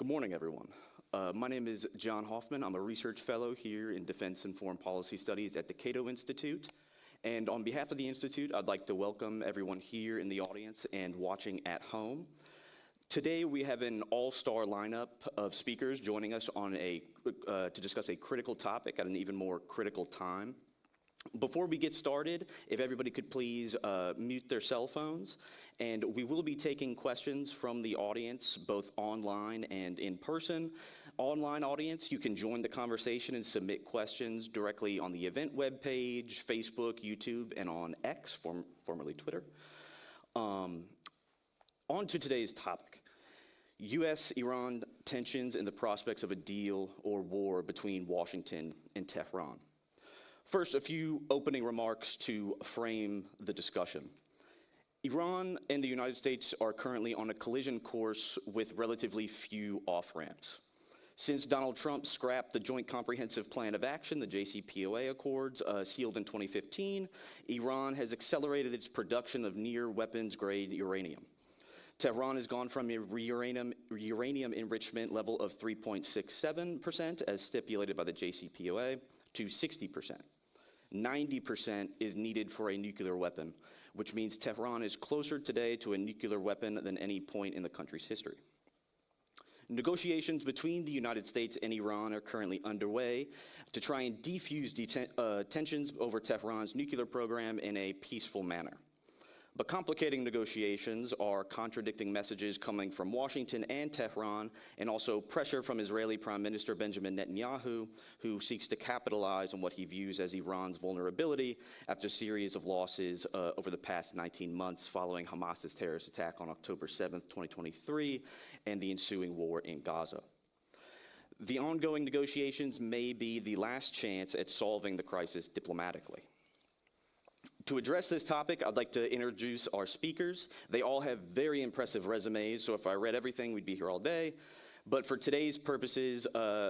Good morning, everyone. My name is John Hoffman. I'm a research fellow here in Defense and Foreign Policy Studies at the Cato Institute. And on behalf of the Institute, I'd like to welcome everyone here in the audience and watching at home. Today, we have an all-star lineup of speakers joining us on to discuss a critical topic at an even more critical time. Before we get started, if everybody could please mute their cell phones, and we will be taking questions from the audience, both online and in person. Online audience, you can join the conversation and submit questions directly on the event webpage, Facebook, YouTube, and on X, formerly Twitter. On to today's topic. U.S.-Iran tensions and the prospects of a deal or war between Washington and Tehran. First, a few opening remarks to frame the discussion. Iran and the United States are currently on a collision course with relatively few off-ramps. Since Donald Trump scrapped the Joint Comprehensive Plan of Action, the JCPOA Accords, sealed in 2015, Iran has accelerated its production of near weapons-grade uranium. Tehran has gone from a uranium enrichment level of 3.67%, as stipulated by the JCPOA, to 60%. 90% is needed for a nuclear weapon, which means Tehran is closer today to a nuclear weapon than any point in the country's history. Negotiations between the United States and Iran are currently underway to try and defuse tensions over Tehran's nuclear program in a peaceful manner. But complicating negotiations are contradicting messages coming from Washington and Tehran, and also pressure from Israeli Prime Minister Benjamin Netanyahu, who seeks to capitalize on what he views as Iran's vulnerability after a series of losses over the past 19 months following Hamas's terrorist attack on October 7th, 2023, and the ensuing war in Gaza. The ongoing negotiations may be the last chance at solving the crisis diplomatically. To address this topic, I'd like to introduce our speakers. They all have very impressive resumes, so if I read everything, we'd be here all day. But for today's purposes,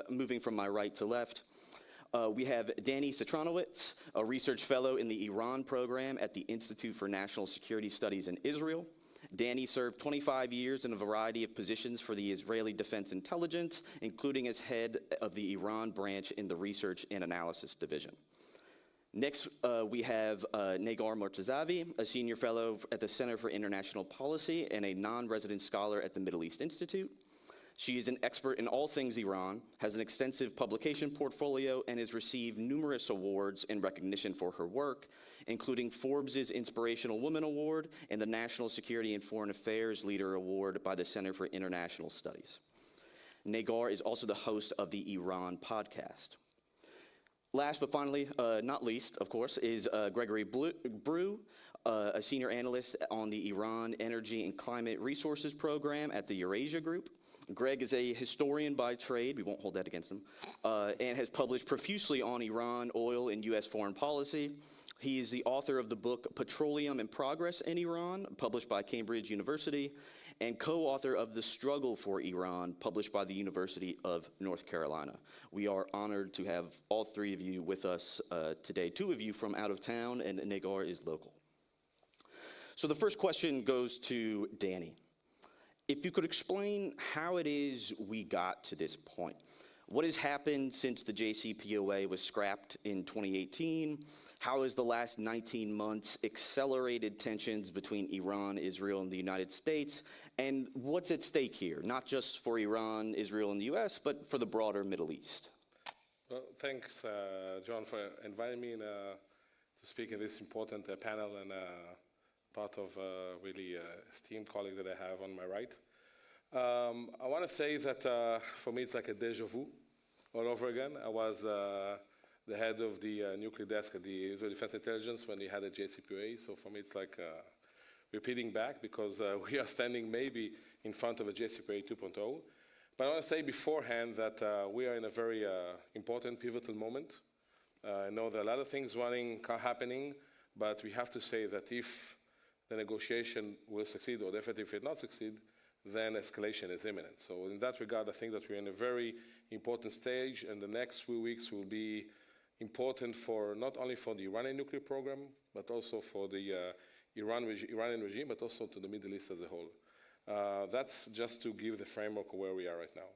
moving from my right to left, we have Danny Citronowicz, a research fellow in the Iran program at the Institute for National Security Studies in Israel. Danny served 25 years in a variety of positions for the Israeli Defense Intelligence, including as head of the Iran branch in the Research and Analysis Division. Next, we have Negar Mortazavi, a senior fellow at the Center for International Policy and a non-resident scholar at the Middle East Institute. She is an expert in all things Iran, has an extensive publication portfolio, and has received numerous awards in recognition for her work, including Forbes' Inspirational Woman Award and the National Security and Foreign Affairs Leader Award by the Center for International Studies. Negar is also the host of the Iran podcast. Last but finally, not least, of course, is Gregory Brew, a senior analyst on the Iran Energy and Climate Resources Program at the Eurasia Group. Greg is a historian by trade, we won't hold that against him, and has published profusely on Iran, oil, and U.S. foreign policy. He is the author of the book Petroleum and Progress in Iran, published by Cambridge University, and co-author of The Struggle for Iran, published by the University of North Carolina. We are honored to have all three of you with us today. Two of you from out of town, and Negar is local. So the first question goes to Danny. If you could explain how it is we got to this point. What has happened since the JCPOA was scrapped in 2018? How has the last 19 months accelerated tensions between Iran, Israel, and the United States? And what's at stake here, not just for Iran, Israel, and the US, but for the broader Middle East? Well, thanks, John, for inviting me to speak in this important panel, and part of a really esteemed colleague that I have on my right. I want to say that for me it's like a deja vu all over again. I was the head of the nuclear desk at the Israel Defense Intelligence when we had a JCPOA, so for me it's like repeating back because we are standing maybe in front of a JCPOA 2.0. But I want to say beforehand that we are in a very important, pivotal moment. I know there are a lot of things happening, but we have to say that if the negotiation will succeed, or definitely if it not succeed, then escalation is imminent. So in that regard, I think that we're in a very important stage, and the next few weeks will be important for not only for the Iranian nuclear program, but also for the Iranian regime, but also to the Middle East as a whole. That's just to give the framework of where we are right now.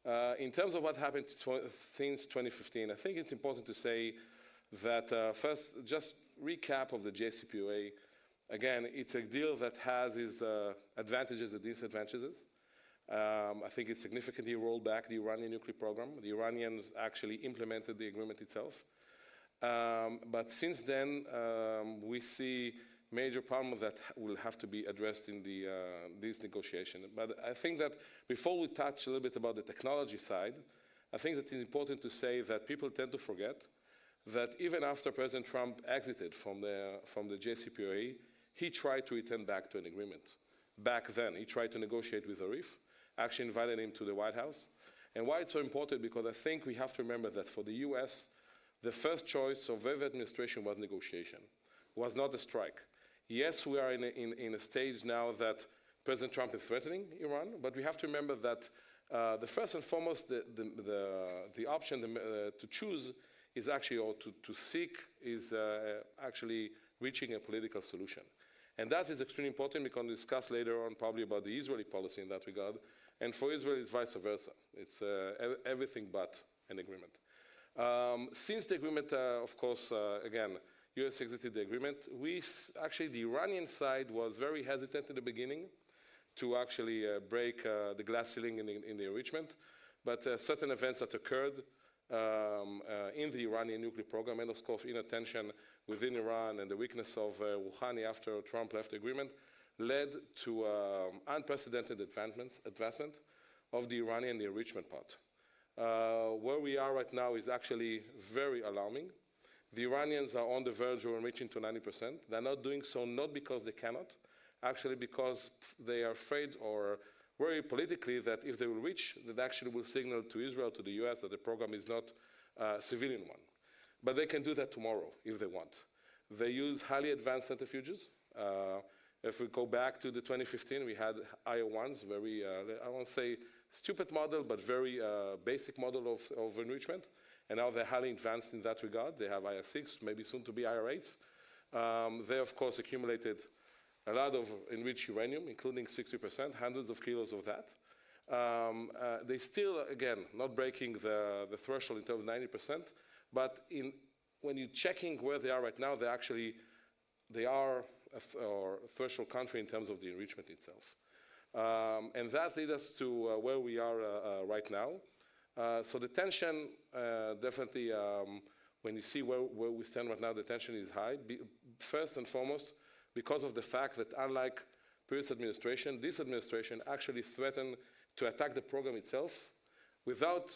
In terms of what happened since 2015, I think it's important to say that first, just recap of the JCPOA. Again, it's a deal that has its advantages and disadvantages. I think it significantly rolled back the Iranian nuclear program. The Iranians actually implemented the agreement itself. But since then, we see major problems that will have to be addressed in this negotiation. But I think that before we touch a little bit about the technology side, I think that it's important to say that people tend to forget that even after President Trump exited from the JCPOA, he tried to return back to an agreement. Back then, he tried to negotiate with Arif, actually invited him to the White House. And why it's so important, because I think we have to remember that for the US, the first choice of every administration was negotiation, was not a strike. Yes, we are in a stage now that President Trump is threatening Iran, but we have to remember that the first and foremost, the option to choose is actually, or to seek, is actually reaching a political solution. And that is extremely important. We can discuss later on probably about the Israeli policy in that regard. And for Israel, it's vice versa. It's everything but an agreement. Since the agreement, of course, again, US exited the agreement, the Iranian side was very hesitant in the beginning to actually break the glass ceiling in the enrichment. But certain events that occurred in the Iranian nuclear program, and of course inattention within Iran and the weakness of Rouhani after Trump left the agreement, led to unprecedented advancement of the Iranian enrichment part. Where we are right now is actually very alarming. The Iranians are on the verge of enriching to 90%. They're not doing so not because they cannot, actually because they are afraid or worry politically that if they will reach, that actually will signal to Israel, to the US, that the program is not a civilian one. But they can do that tomorrow if they want. They use highly advanced centrifuges. If we go back to the 2015, we had IO1s, very, I won't say stupid model, but very basic model of enrichment. And now they're highly advanced in that regard. They have IR6, maybe soon to be IR8s. They, of course, accumulated a lot of enriched uranium, including 60%, hundreds of kilos of that. They still, again, not breaking the threshold in terms of 90%, but when you're checking where they are right now, they are a threshold country in terms of the enrichment itself. And that leads us to where we are right now. So the tension, definitely, when you see where we stand right now, the tension is high. First and foremost, because of the fact that unlike previous administration, this administration actually threatened to attack the program itself without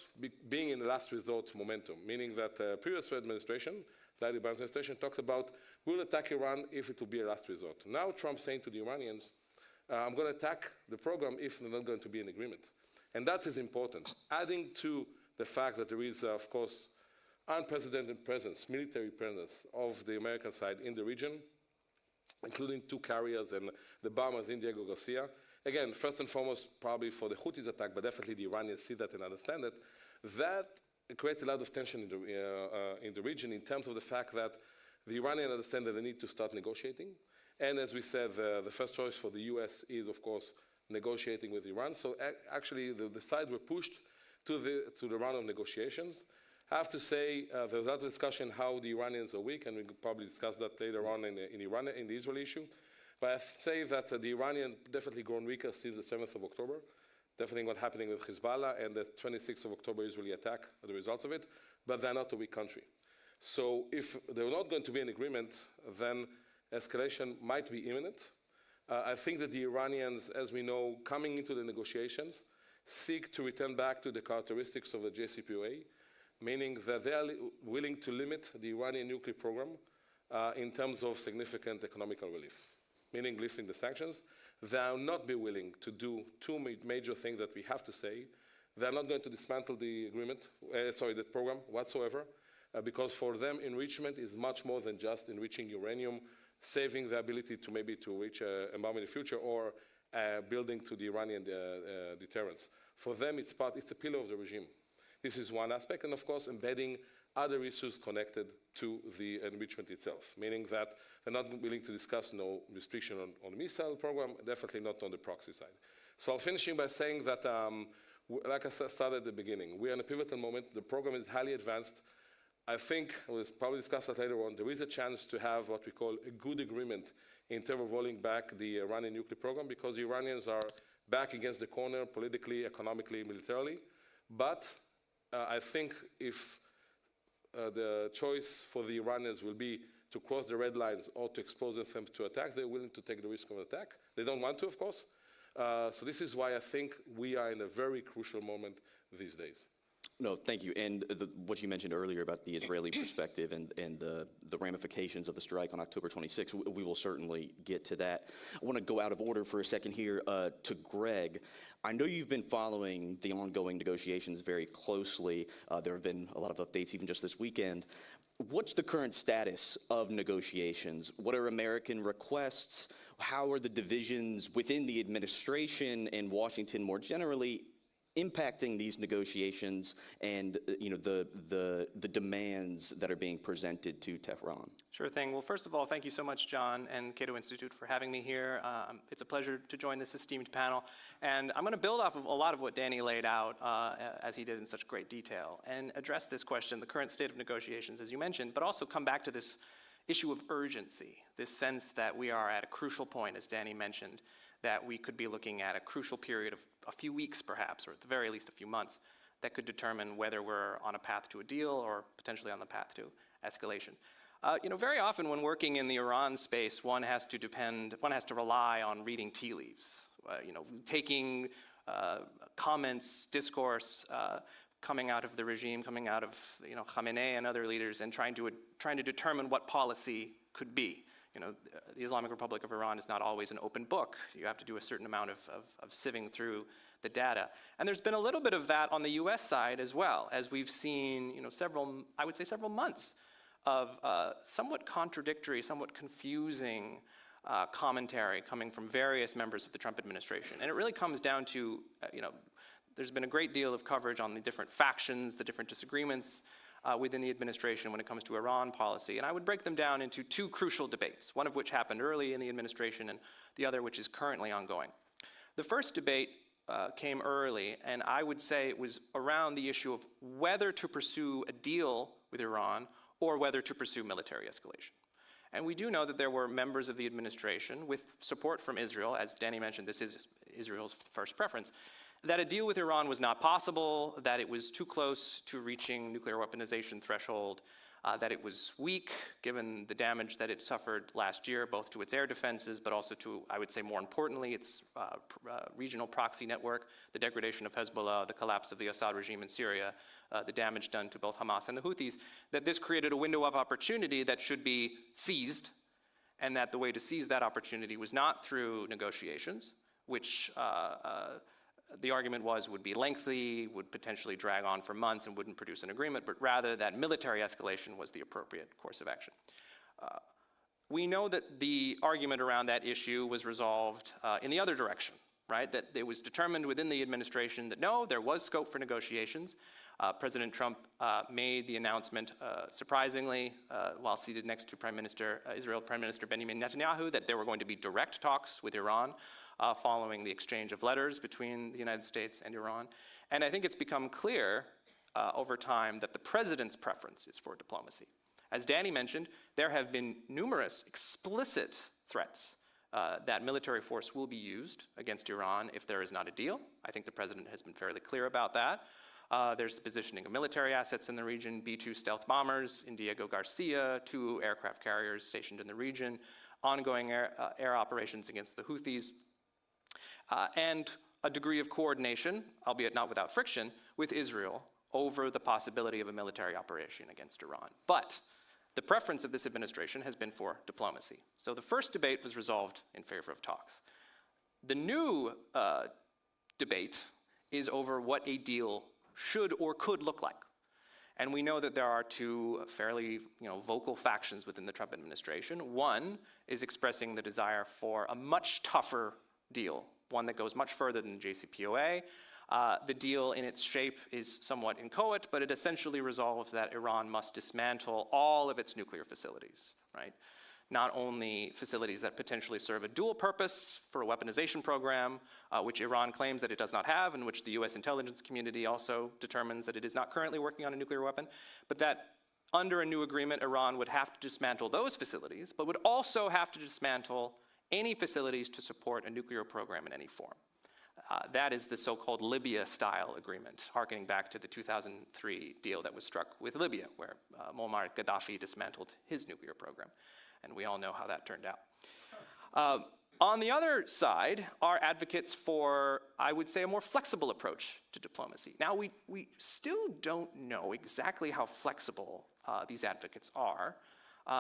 being in the last resort momentum, meaning that previous administration, the Biden administration, talked about, we'll attack Iran if it will be a last resort. Now Trump's saying to the Iranians, I'm going to attack the program if there's not going to be an agreement. And that is important. Adding to the fact that there is, of course, unprecedented presence, military presence of the American side in the region, including 2 carriers and the bombers in Diego Garcia. Again, first and foremost, probably for the Houthis attack, but definitely the Iranians see that and understand it. That creates a lot of tension in the region in terms of the fact that the Iranians understand that they need to start negotiating. And as we said, the first choice for the US is, of course, negotiating with Iran. So actually, the sides were pushed to the round of negotiations. I have to say, there's a lot of discussion how the Iranians are weak, and we could probably discuss that later on in Iran, in the Israeli issue. But I say that the Iranian definitely grown weaker since the 7th of October. Definitely what's happening with Hezbollah and the 26th of October Israeli attack are the results of it. But they're not a weak country. So if there's not going to be an agreement, then escalation might be imminent. I think that the Iranians, as we know, coming into the negotiations, seek to return back to the characteristics of the JCPOA, meaning that they are willing to limit the Iranian nuclear program in terms of significant economical relief, meaning lifting the sanctions. They will not be willing to do 2 major things that we have to say. They're not going to dismantle the the program whatsoever, because for them, enrichment is much more than just enriching uranium, saving the ability to maybe to reach a bomb in the future, or building to the Iranian deterrence. For them, it's a pillar of the regime. This is one aspect, and of course, embedding other issues connected to the enrichment itself, meaning that they're not willing to discuss no restriction on the missile program, definitely not on the proxy side. So I'm finishing by saying that Like I started at the beginning, we are in a pivotal moment. The program is highly advanced. I think, we'll probably discuss that later on, there is a chance to have what we call a good agreement in terms of rolling back the Iranian nuclear program, because the Iranians are back against the corner politically, economically, militarily. But I think if the choice for the Iranians will be to cross the red lines or to expose themselves to attack, they're willing to take the risk of attack. They don't want to, of course. So this is why I think we are in a very crucial moment these days. No, thank you. And what you mentioned earlier about the Israeli perspective and the ramifications of the strike on October 26th, we will certainly get to that. I want to go out of order for a second here to Greg. I know you've been following the ongoing negotiations very closely. There have been a lot of updates even just this weekend. What's the current status of negotiations? What are American requests? How are the divisions within the administration and Washington more generally impacting these negotiations and the demands that are being presented to Tehran? Sure thing. Well, first of all, thank you so much, John and Cato Institute, for having me here. It's a pleasure to join this esteemed panel. And I'm going to build off of a lot of what Danny laid out, as he did in such great detail, and address this question, the current state of negotiations, as you mentioned, but also come back to this issue of urgency, this sense that we are at a crucial point, as Danny mentioned, that we could be looking at a crucial period of a few weeks perhaps, or at the very least a few months, that could determine whether we're on a path to a deal or potentially on the path to escalation. Very often when working in the Iran space, one has to rely on reading tea leaves, taking comments, discourse, coming out of the regime, coming out of Khamenei and other leaders, and trying to determine what policy could be. The Islamic Republic of Iran is not always an open book. You have to do a certain amount of sieving through the data. And there's been a little bit of that on the US side as well, as we've seen several months of somewhat contradictory, somewhat confusing commentary coming from various members of the Trump administration. And it really comes down to, there's been a great deal of coverage on the different factions, the different disagreements within the administration when it comes to Iran policy. And I would break them down into two crucial debates, one of which happened early in the administration and the other which is currently ongoing. The first debate came early, and I would say it was around the issue of whether to pursue a deal with Iran or whether to pursue military escalation. And we do know that there were members of the administration with support from Israel, as Danny mentioned, this is Israel's first preference, that a deal with Iran was not possible, that it was too close to reaching nuclear weaponization threshold, that it was weak given the damage that it suffered last year, both to its air defenses, but also to, I would say more importantly, its regional proxy network, the degradation of Hezbollah, the collapse of the Assad regime in Syria, the damage done to both Hamas and the Houthis, that this created a window of opportunity that should be seized, and that the way to seize that opportunity was not through negotiations, which the argument would be lengthy, would potentially drag on for months and wouldn't produce an agreement, but rather that military escalation was the appropriate course of action. We know that the argument around that issue was resolved in the other direction, right? That it was determined within the administration that no, there was scope for negotiations. President Trump made the announcement, surprisingly, while seated next to Israel Prime Minister Benjamin Netanyahu, that there were going to be direct talks with Iran following the exchange of letters between the United States and Iran. And I think it's become clear over time that the president's preference is for diplomacy. As Danny mentioned, there have been numerous explicit threats that military force will be used against Iran if there is not a deal. I think the president has been fairly clear about that. There's the positioning of military assets in the region, B-2 stealth bombers in Diego Garcia, 2 aircraft carriers stationed in the region, ongoing air operations against the Houthis, and a degree of coordination, albeit not without friction, with Israel over the possibility of a military operation against Iran. But the preference of this administration has been for diplomacy. So the first debate was resolved in favor of talks. The new debate is over what a deal should or could look like. And we know that there are two fairly vocal factions within the Trump administration. One is expressing the desire for a much tougher deal, one that goes much further than the JCPOA. The deal in its shape is somewhat inchoate, but it essentially resolves that Iran must dismantle all of its nuclear facilities, right? not only facilities that potentially serve a dual purpose for a weaponization program, which Iran claims that it does not have, and which the US intelligence community also determines that it is not currently working on a nuclear weapon, but that under a new agreement, Iran would have to dismantle those facilities, but would also have to dismantle any facilities to support a nuclear program in any form. That is the so-called Libya-style agreement, harkening back to the 2003 deal that was struck with Libya, where Muammar Gaddafi dismantled his nuclear program. And we all know how that turned out. On the other side are advocates for, I would say, a more flexible approach to diplomacy. Now, we still don't know exactly how flexible these advocates are,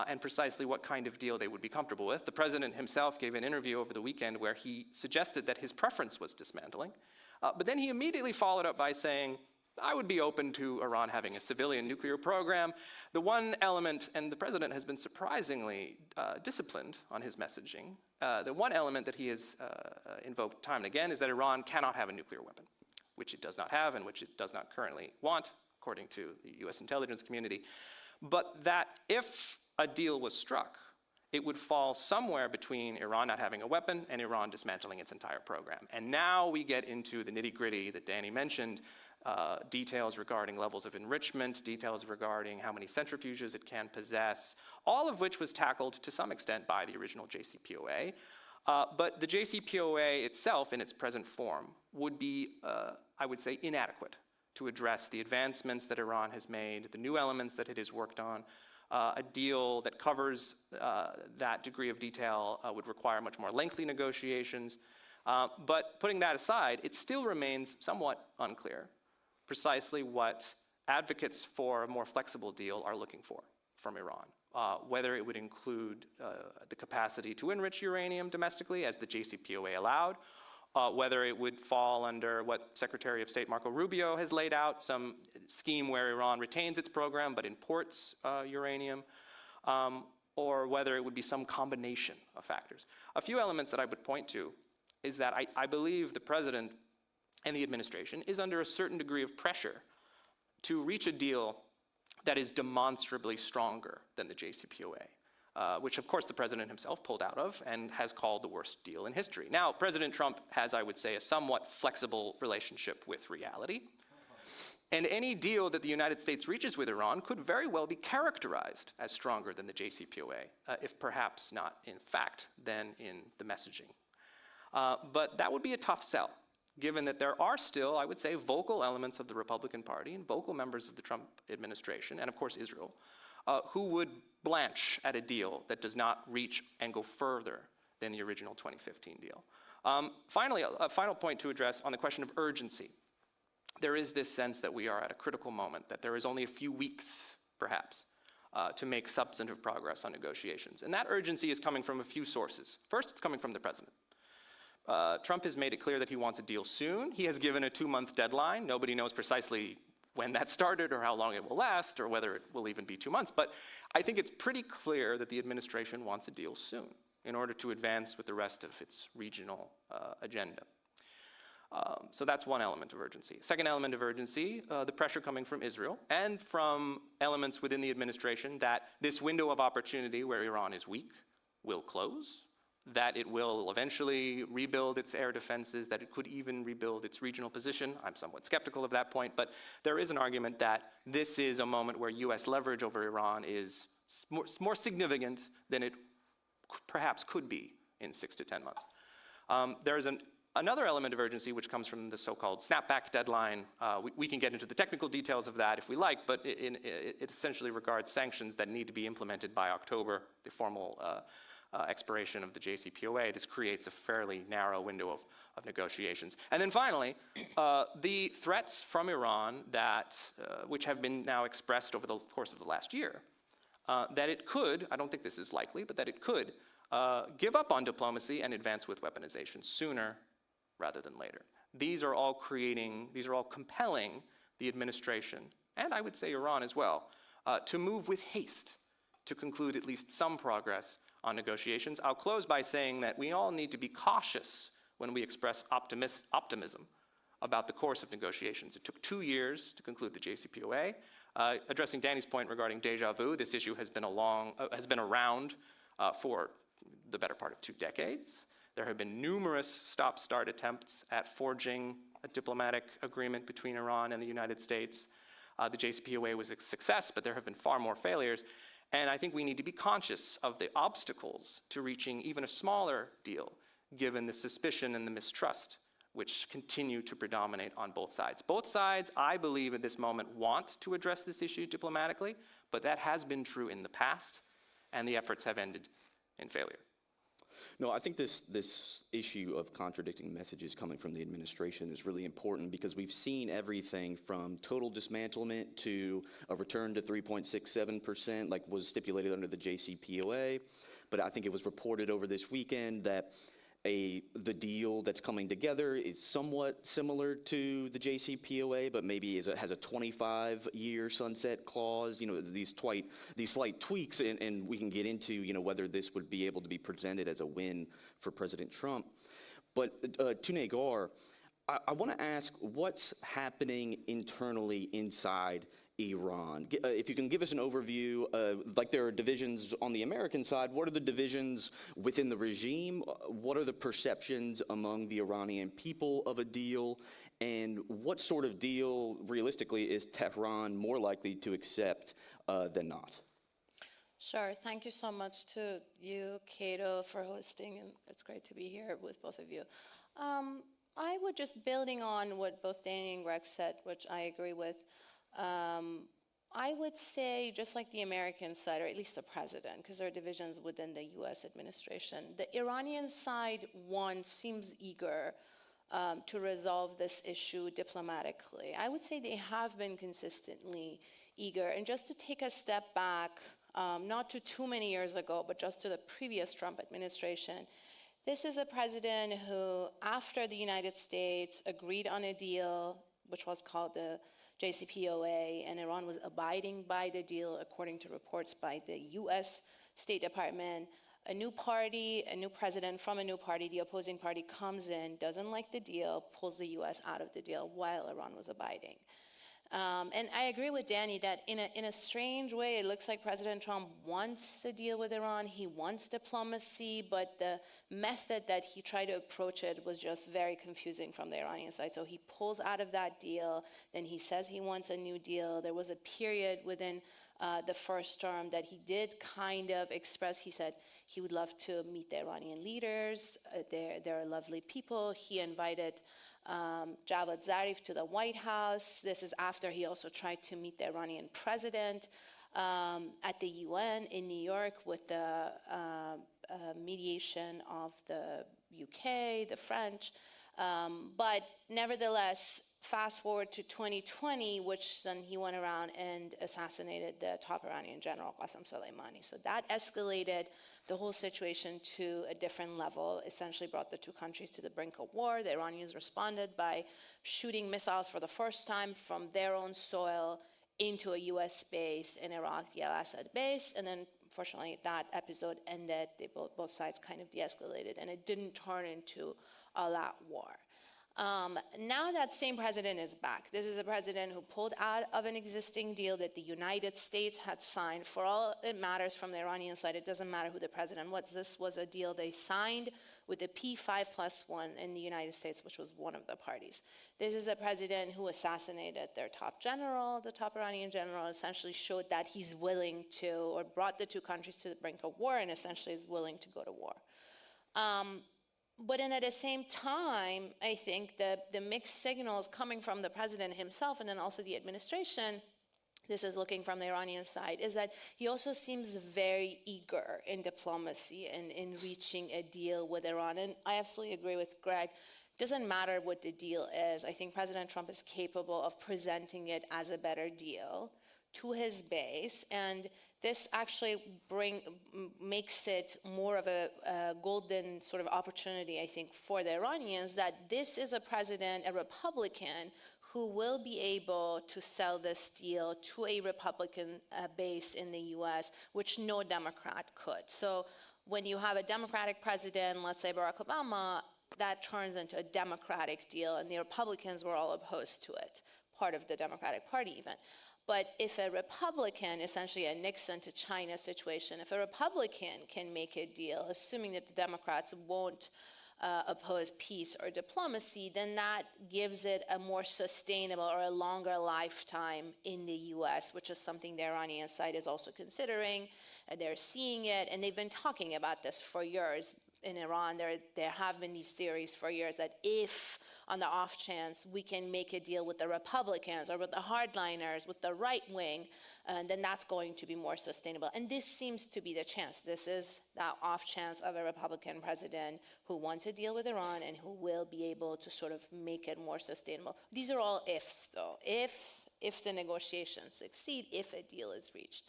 and precisely what kind of deal they would be comfortable with. The president himself gave an interview over the weekend where he suggested that his preference was dismantling, but then he immediately followed up by saying, I would be open to Iran having a civilian nuclear program. The one element, and the president has been surprisingly disciplined on his messaging, the one element that he has invoked time and again is that Iran cannot have a nuclear weapon, which it does not have and which it does not currently want, according to the US intelligence community. But that if a deal was struck, it would fall somewhere between Iran not having a weapon and Iran dismantling its entire program. And now we get into the nitty-gritty that Danny mentioned, details regarding levels of enrichment, details regarding how many centrifuges it can possess, all of which was tackled to some extent by the original JCPOA. But the JCPOA itself, in its present form, would be, I would say, inadequate to address the advancements that Iran has made, the new elements that it has worked on. A deal that covers that degree of detail would require much more lengthy negotiations. But putting that aside, it still remains somewhat unclear precisely what advocates for a more flexible deal are looking for from Iran. Whether it would include the capacity to enrich uranium domestically, as the JCPOA allowed, whether it would fall under what Secretary of State Marco Rubio has laid out, some scheme where Iran retains its program but imports uranium, or whether it would be some combination of factors. A few elements that I would point to is that I believe the president and the administration is under a certain degree of pressure to reach a deal that is demonstrably stronger than the JCPOA. Which of course the president himself pulled out of and has called the worst deal in history. Now, President Trump has, I would say, a somewhat flexible relationship with reality. And any deal that the United States reaches with Iran could very well be characterized as stronger than the JCPOA, if perhaps not in fact, then in the messaging. But that would be a tough sell, given that there are still, I would say, vocal elements of the Republican Party and vocal members of the Trump administration, and of course Israel, who would blanch at a deal that does not reach and go further than the original 2015 deal. Finally, a final point to address on the question of urgency. There is this sense that we are at a critical moment, that there is only a few weeks, perhaps, to make substantive progress on negotiations. And that urgency is coming from a few sources. First, it's coming from the president. Trump has made it clear that he wants a deal soon. He has given a 2-month deadline. Nobody knows precisely when that started or how long it will last or whether it will even be 2 months. But I think it's pretty clear that the administration wants a deal soon in order to advance with the rest of its regional agenda. So that's one element of urgency. Second element of urgency, the pressure coming from Israel and from elements within the administration that this window of opportunity where Iran is weak will close, that it will eventually rebuild its air defenses, that it could even rebuild its regional position. I'm somewhat skeptical of that point, but there is an argument that this is a moment where US leverage over Iran is more significant than it perhaps could be in 6 to 10 months. There is another element of urgency which comes from the so-called snapback deadline. We can get into the technical details of that if we like, but it essentially regards sanctions that need to be implemented by October, the formal expiration of the JCPOA. This creates a fairly narrow window of negotiations. And then finally, the threats from Iran that, which have been now expressed over the course of the last year, that it could, I don't think this is likely, but that it could give up on diplomacy and advance with weaponization sooner rather than later. These are all compelling the administration, and I would say Iran as well, to move with haste to conclude at least some progress on negotiations. I'll close by saying that we all need to be cautious when we express optimism about the course of negotiations. It took 2 years to conclude the JCPOA. Addressing Danny's point regarding deja vu, this issue has been around for the better part of 2 decades. There have been numerous stop-start attempts at forging a diplomatic agreement between Iran and the United States. The JCPOA was a success, but there have been far more failures. And I think we need to be conscious of the obstacles to reaching even a smaller deal, given the suspicion and the mistrust which continue to predominate on both sides. Both sides, I believe at this moment, want to address this issue diplomatically, but that has been true in the past, and the efforts have ended in failure. No, I think this issue of contradicting messages coming from the administration is really important because we've seen everything from total dismantlement to a return to 3.67%, like was stipulated under the JCPOA. But I think it was reported over this weekend that the deal that's coming together is somewhat similar to the JCPOA, but maybe has a 25-year sunset clause. You know, these slight tweaks, and we can get into, you know, whether this would be able to be presented as a win for President Trump. But to Nagar, I want to ask what's happening internally inside Iran. If you can give us an overview, like there are divisions on the American side, what are the divisions within the regime? What are the perceptions among the Iranian people of a deal? And what sort of deal, realistically, is Tehran more likely to accept than not? Sure. Thank you so much to you, Cato, for hosting, and it's great to be here with both of you. I would just, building on what both Danny and Greg said, which I agree with, I would say, just like the American side, or at least the president, because there are divisions within the U.S. administration, the Iranian side, one, seems eager to resolve this issue diplomatically. I would say they have been consistently eager. And just to take a step back, not to too many years ago, but just to the previous Trump administration, this is a president who, after the United States agreed on a deal, which was called the JCPOA, and Iran was abiding by the deal according to reports by the US State Department. A new party, a new president from a new party, the opposing party comes in, doesn't like the deal, pulls the US out of the deal while Iran was abiding. And I agree with Danny that in a strange way, it looks like President Trump wants to deal with Iran. He wants diplomacy, but the method that he tried to approach it was just very confusing from the Iranian side. So he pulls out of that deal, then he says he wants a new deal. There was a period within the first term that he did kind of express, he said he would love to meet the Iranian leaders. They're lovely people. He invited Javad Zarif to the White House. This is after he also tried to meet the Iranian president at the UN in New York with the mediation of the UK, the French. But nevertheless, fast forward to 2020, which then he went around and assassinated the top Iranian general, Qasem Soleimani. So that escalated the whole situation to a different level, essentially brought the two countries to the brink of war. The Iranians responded by shooting missiles for the first time from their own soil into a US base in Iraq, the Al-Assad base. And then, fortunately, that episode ended. Both sides kind of de-escalated, and it didn't turn into all-out war. Now that same president is back. This is a president who pulled out of an existing deal that the United States had signed. For all it matters from the Iranian side, it doesn't matter who the president was. This was a deal they signed with the P5+1 in the United States, which was one of the parties. This is a president who assassinated their top general. The top Iranian general essentially showed that he's willing to, or brought the two countries to the brink of war, and essentially is willing to go to war. But then at the same time, I think the mixed signals coming from the president himself and then also the administration, this is looking from the Iranian side, is that he also seems very eager in diplomacy and in reaching a deal with Iran. And I absolutely agree with Greg. It doesn't matter what the deal is. I think President Trump is capable of presenting it as a better deal to his base, and this actually makes it more of a golden sort of opportunity, I think, for the Iranians, that this is a president, a Republican, who will be able to sell this deal to a Republican base in the US, which no Democrat could. So when you have a Democratic president, let's say Barack Obama, that turns into a Democratic deal, and the Republicans were all opposed to it, part of the Democratic Party even. But if a Republican, essentially a Nixon to China situation, if a Republican can make a deal, assuming that the Democrats won't oppose peace or diplomacy, then that gives it a more sustainable or a longer lifetime in the US, which is something the Iranian side is also considering. They're seeing it, and they've been talking about this for years. In Iran, there have been these theories for years that if, on the off chance, we can make a deal with the Republicans or with the hardliners, with the right wing, then that's going to be more sustainable. And this seems to be the chance. This is that off chance of a Republican president who wants a deal with Iran and who will be able to sort of make it more sustainable. These are all ifs, though. If the negotiations succeed, if a deal is reached.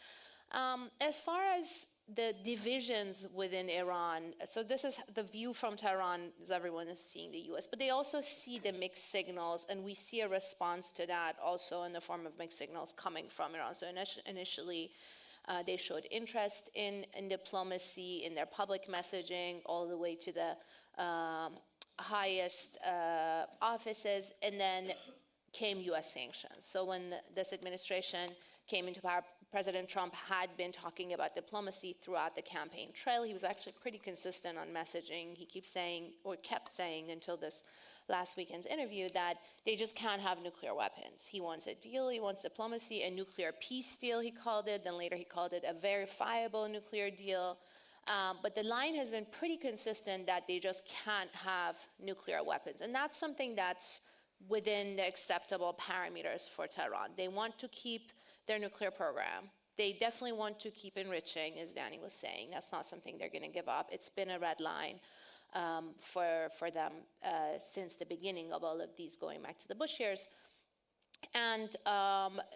As far as the divisions within Iran, so this is the view from Tehran, as everyone is seeing the US, but they also see the mixed signals, and we see a response to that also in the form of mixed signals coming from Iran. So initially, they showed interest in diplomacy, in their public messaging, all the way to the highest offices, and then came US sanctions. So when this administration came into power, President Trump had been talking about diplomacy throughout the campaign trail. He was actually pretty consistent on messaging. He kept saying until this last weekend's interview that they just can't have nuclear weapons. He wants a deal, he wants diplomacy, a nuclear peace deal, he called it. Then later he called it a verifiable nuclear deal. But the line has been pretty consistent that they just can't have nuclear weapons. And that's something that's within the acceptable parameters for Tehran. They want to keep their nuclear program. They definitely want to keep enriching, as Danny was saying. That's not something they're going to give up. It's been a red line for them since the beginning of all of these, going back to the Bush years. And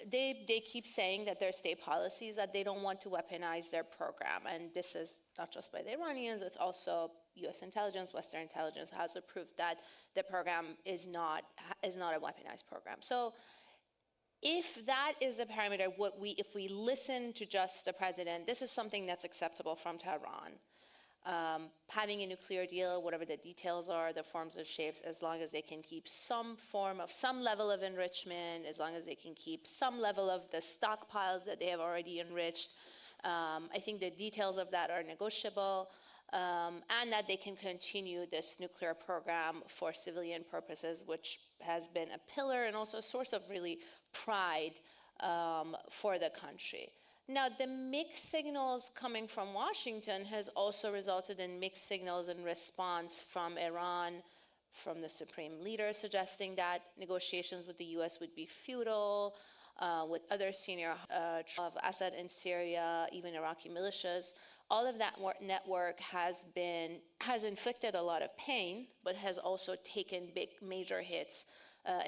they keep saying that their state policy is that they don't want to weaponize their program. And this is not just by the Iranians, it's also US intelligence, Western intelligence has approved that the program is not a weaponized program. So if that is the parameter, if we listen to just the president, this is something that's acceptable from Tehran. Having a nuclear deal, whatever the details are, the forms and shapes, as long as they can keep some level of enrichment, as long as they can keep some level of the stockpiles that they have already enriched. I think the details of that are negotiable, and that they can continue this nuclear program for civilian purposes, which has been a pillar and also a source of really pride for the country. Now, the mixed signals coming from Washington has also resulted in mixed signals in response from Iran, from the supreme leader suggesting that negotiations with the US would be futile, with other senior of Assad in Syria, even Iraqi militias. All of that network has inflicted a lot of pain, but has also taken big, major hits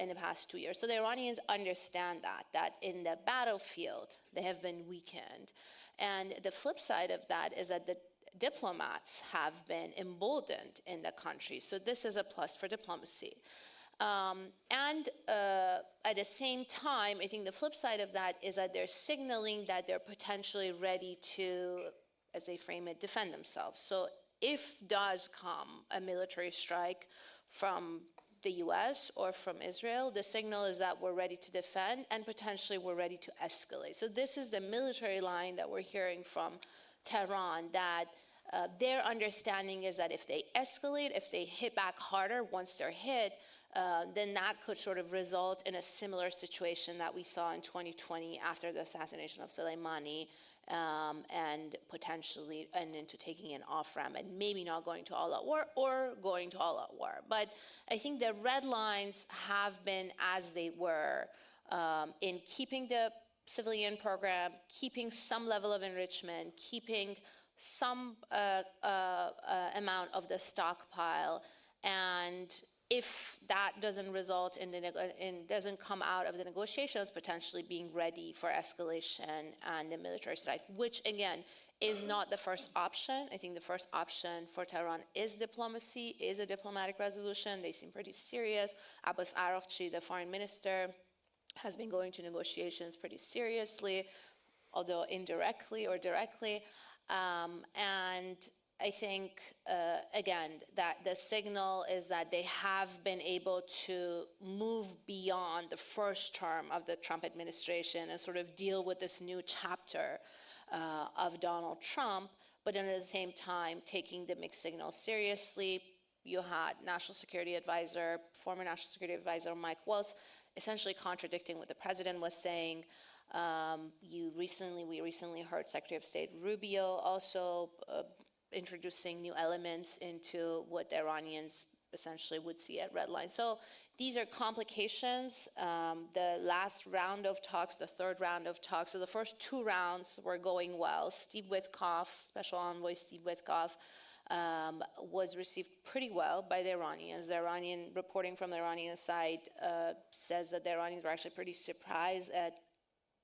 in the past 2 years. So the Iranians understand that in the battlefield, they have been weakened. And the flip side of that is that the diplomats have been emboldened in the country. So this is a plus for diplomacy. And at the same time, I think the flip side of that is that they're signaling that they're potentially ready to, as they frame it, defend themselves. So if does come a military strike from the US or from Israel, the signal is that we're ready to defend and potentially we're ready to escalate. So this is the military line that we're hearing from Tehran, that their understanding is that if they escalate, if they hit back harder once they're hit, then that could sort of result in a similar situation that we saw in 2020 after the assassination of Soleimani, and potentially into taking an off-ramp and maybe not going to all-out war or going to all-out war. But I think the red lines have been as they were in keeping the civilian program, keeping some level of enrichment, keeping some amount of the stockpile, and if that doesn't result in doesn't come out of the negotiations, potentially being ready for escalation and the military strike, which again is not the first option. I think the first option for Tehran is diplomacy, is a diplomatic resolution. They seem pretty serious. Abbas Araghchi, the foreign minister, has been going to negotiations pretty seriously, although indirectly or directly. And I think, again, that the signal is that they have been able to move beyond the first term of the Trump administration and sort of deal with this new chapter of Donald Trump, but at the same time taking the mixed signals seriously. You had National Security Advisor, former National Security Advisor Mike Waltz, essentially contradicting what the president was saying. We recently heard Secretary of State Rubio also introducing new elements into what the Iranians essentially would see at red line. So these are complications. The last round of talks, the third round of talks, so the first two rounds were going well. Steve Witkoff, Special Envoy Steve Witkoff, was received pretty well by the Iranians. The Iranian reporting from the Iranian side says that the Iranians were actually pretty surprised at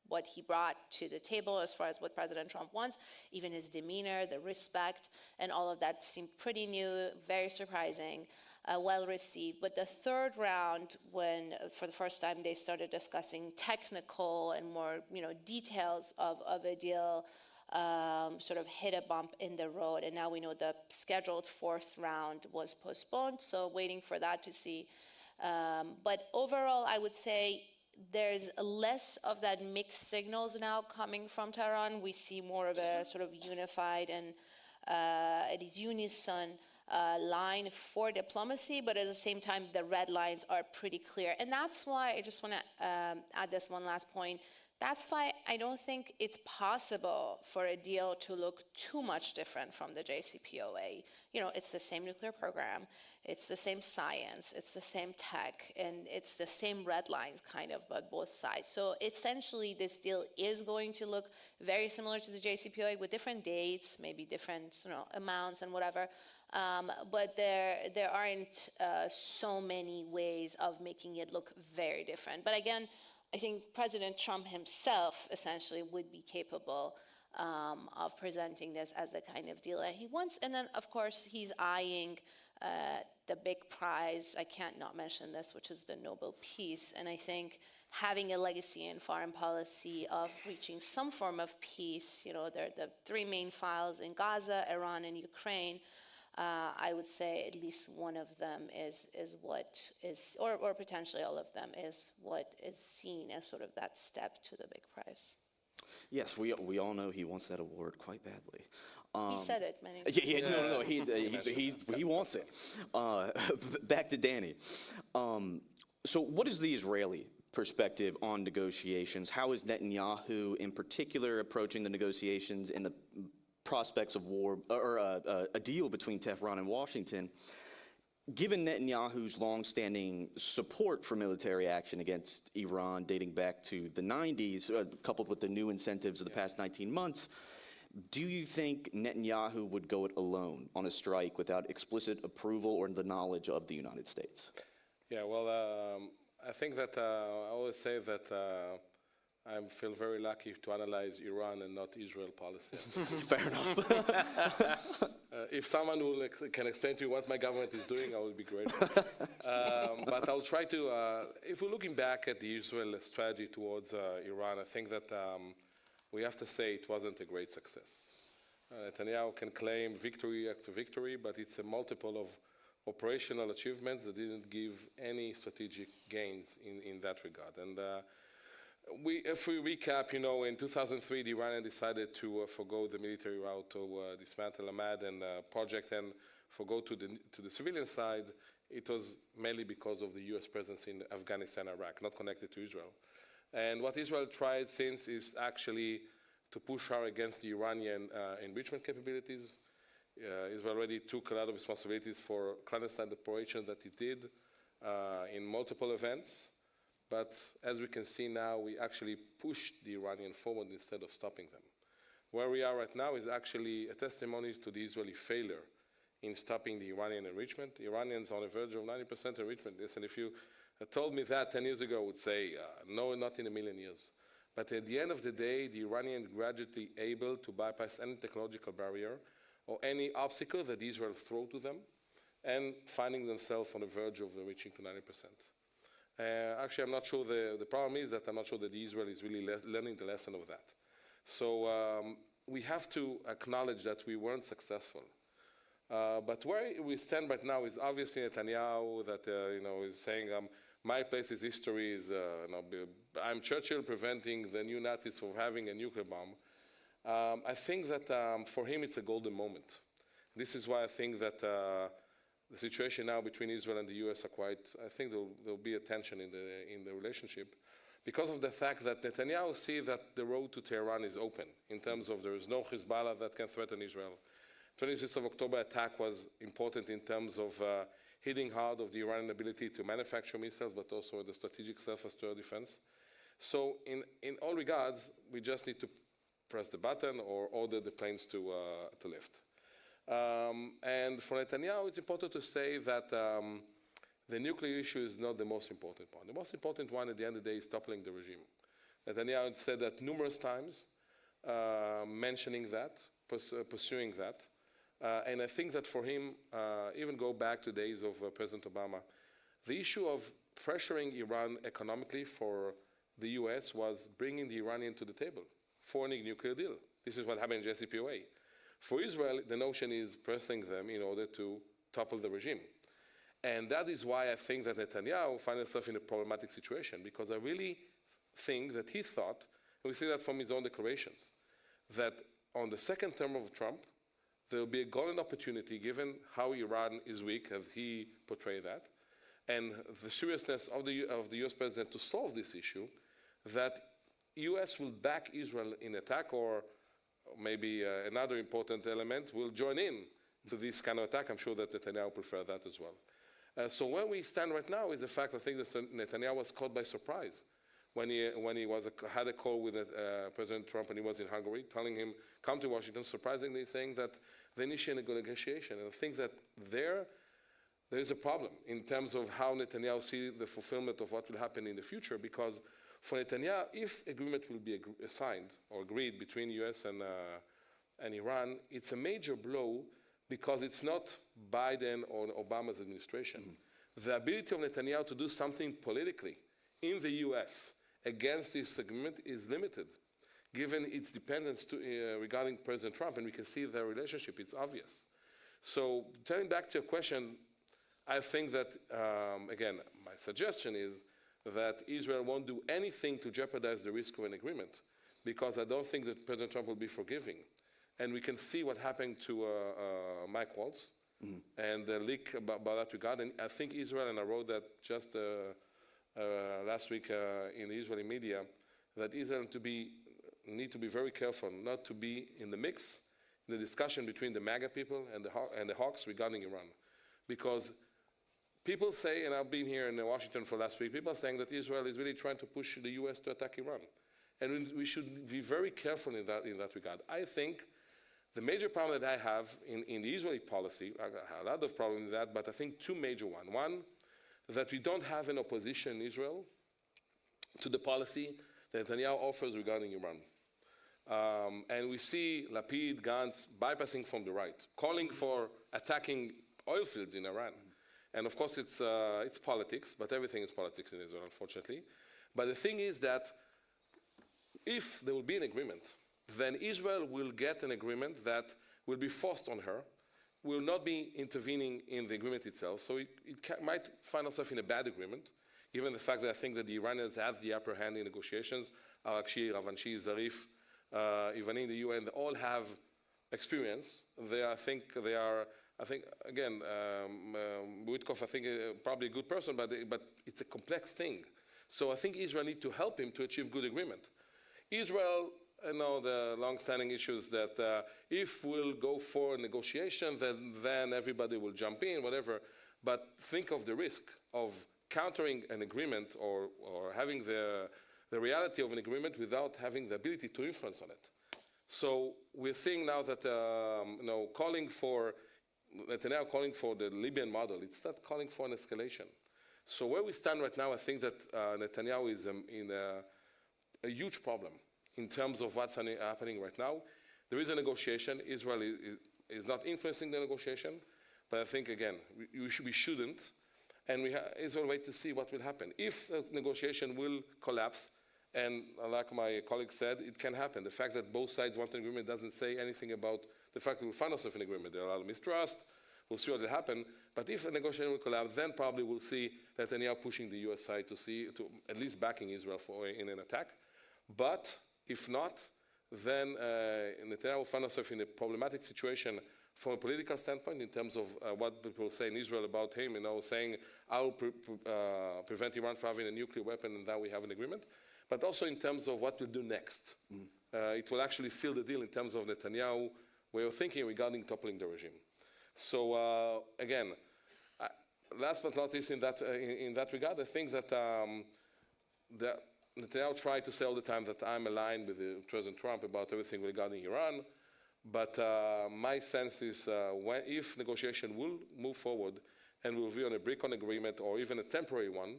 what he brought to the table as far as what President Trump wants, even his demeanor, the respect, and all of that seemed pretty new, very surprising, well received. But the third round, when for the first time they started discussing technical and more details of a deal, sort of hit a bump in the road. And now we know the scheduled fourth round was postponed, so waiting for that to see. But overall, I would say there's less of that mixed signals now coming from Tehran. We see more of a sort of unified and at least unison line for diplomacy, but at the same time, the red lines are pretty clear. And that's why I just want to add this one last point. That's why I don't think it's possible for a deal to look too much different from the JCPOA. It's the same nuclear program, it's the same science, it's the same tech, and it's the same red lines kind of on both sides. So essentially, this deal is going to look very similar to the JCPOA with different dates, maybe different amounts and whatever. But there aren't so many ways of making it look very different. But again, I think President Trump himself essentially would be capable of presenting this as the kind of deal that he wants. And then, of course, he's eyeing the big prize, I can't not mention this, which is the Nobel Peace. And I think having a legacy in foreign policy of reaching some form of peace, there are the three main files in Gaza, Iran, and Ukraine. I would say at least one of them is what is, or potentially all of them is what is seen as sort of that step to the big prize. Yes, we all know he wants that award quite badly. He said it many times. No, he wants it. Back to Danny. So what is the Israeli perspective on negotiations? How is Netanyahu in particular approaching the negotiations in the prospects of war, or a deal between Tehran and Washington, given Netanyahu's longstanding support for military action against Iran dating back to the 90s, coupled with the new incentives of the past 19 months, do you think Netanyahu would go it alone on a strike without explicit approval or the knowledge of the United States? Yeah, well, I think that I always say that I feel very lucky to analyze Iran and not Israel policy. Fair enough. If someone can explain to you what my government is doing, I will be grateful. But I'll try to, if we're looking back at the Israel strategy towards Iran, I think that we have to say it wasn't a great success. Netanyahu can claim victory after victory, but it's a multiple of operational achievements that didn't give any strategic gains in that regard. And if we recap, in 2003, the Iranians decided to forgo the military route to dismantle Ahmad and project and forgo to the civilian side. It was mainly because of the U.S. presence in Afghanistan and Iraq, not connected to Israel. And what Israel tried since is actually to push hard against the Iranian enrichment capabilities. Israel already took a lot of responsibilities for clandestine operations that it did in multiple events. But as we can see now, we actually pushed the Iranian forward instead of stopping them. Where we are right now is actually a testimony to the Israeli failure in stopping the Iranian enrichment. The Iranians are on the verge of 90% enrichment. And if you told me that 10 years ago, I would say, no, not in a million years. But at the end of the day, the Iranians gradually able to bypass any technological barrier or any obstacle that Israel throw to them and finding themselves on the verge of reaching to 90%. Actually, I'm not sure, the problem is that I'm not sure that Israel is really learning the lesson of that. So we have to acknowledge that we weren't successful. But where we stand right now is obviously Netanyahu that is saying my place is history. I'm Churchill preventing the new Nazis from having a nuclear bomb. I think that for him it's a golden moment. This is why I think that the situation now between Israel and the U.S. I think there'll be a tension in the relationship because of the fact that Netanyahu sees that the road to Tehran is open in terms of there is no Hezbollah that can threaten Israel. 26th of October attack was important in terms of hitting hard of the Iranian ability to manufacture missiles, but also the strategic surface to air defense. So in all regards, we just need to press the button or order the planes to lift. And for Netanyahu, it's important to say that the nuclear issue is not the most important one. The most important one at the end of the day is toppling the regime. Netanyahu said that numerous times, mentioning that, pursuing that. And I think that for him, even go back to days of President Obama, the issue of pressuring Iran economically for the US was bringing the Iranian to the table for a nuclear deal. This is what happened in JCPOA. For Israel, the notion is pressing them in order to topple the regime. And that is why I think that Netanyahu finds himself in a problematic situation, because I really think that he thought, and we see that from his own declarations, that on the second term of Trump, there will be a golden opportunity, given how Iran is weak, as he portrayed that, and the seriousness of the US president to solve this issue, that US will back Israel in attack, or maybe another important element will join in to this kind of attack. I'm sure that Netanyahu prefer that as well. So where we stand right now is the fact, I think that Netanyahu was caught by surprise when he had a call with President Trump and he was in Hungary, telling him, come to Washington, surprisingly saying that they initiate a negotiation. And I think that there is a problem in terms of how Netanyahu sees the fulfillment of what will happen in the future, because for Netanyahu, if agreement will be signed or agreed between US and Iran, it's a major blow because it's not Biden or Obama's administration. The ability of Netanyahu to do something politically in the US against this agreement is limited, given its dependence regarding President Trump, and we can see their relationship, it's obvious. So turning back to your question, I think that, again, my suggestion is that Israel won't do anything to jeopardize the risk of an agreement, because I don't think that President Trump will be forgiving. And we can see what happened to Mike Waltz and the leak about that regard. And I think Israel, and I wrote that just last week in the Israeli media, that Israel need to be very careful not to be in the mix, in the discussion between the MAGA people and the hawks regarding Iran. Because people say, and I've been here in Washington for last week, people are saying that Israel is really trying to push the US to attack Iran. And we should be very careful in that regard. I think the major problem that I have in the Israeli policy, I have a lot of problems with that, but I think two major ones. One, that we don't have an opposition in Israel to the policy that Netanyahu offers regarding Iran. And we see Lapid, Gantz bypassing from the right, calling for attacking oil fields in Iran. And of course it's politics, but everything is politics in Israel, unfortunately. But the thing is that if there will be an agreement, then Israel will get an agreement that will be forced on her, will not be intervening in the agreement itself. So it might find itself in a bad agreement, given the fact that I think that the Iranians have the upper hand in negotiations. Arakshi, Ravanchi, Zarif, Ivani in the UN, they all have experience. I think, again, Witkoff, I think, probably a good person, but it's a complex thing. So I think Israel needs to help him to achieve good agreement. Israel, I know the long-standing issues that if we'll go for a negotiation, then everybody will jump in, whatever. But think of the risk of countering an agreement or having the reality of an agreement without having the ability to influence on it. So we're seeing now that Netanyahu calling for the Libyan model. It's not calling for an escalation. So where we stand right now, I think that Netanyahu is in a huge problem in terms of what's happening right now. There is a negotiation. Israel is not influencing the negotiation, but I think, again, we shouldn't. And Israel wait to see what will happen. If the negotiation will collapse, and like my colleague said, it can happen. The fact that both sides want an agreement doesn't say anything about the fact that we'll find ourselves in agreement. There are a lot of mistrust. we'll see what will happen. But if the negotiation will collapse, then probably we'll see Netanyahu pushing the U.S. side to at least backing Israel in an attack. But if not, then Netanyahu will find himself in a problematic situation from a political standpoint in terms of what people say in Israel about him, saying, I will prevent Iran from having a nuclear weapon and then we have an agreement. But also in terms of what we'll do next. It will actually seal the deal in terms of Netanyahu way of thinking regarding toppling the regime. So again, last but not least in that regard, I think that Netanyahu tried to say all the time that I'm aligned with President Trump about everything regarding Iran. But my sense is if negotiation will move forward and will be on a break-on agreement or even a temporary one,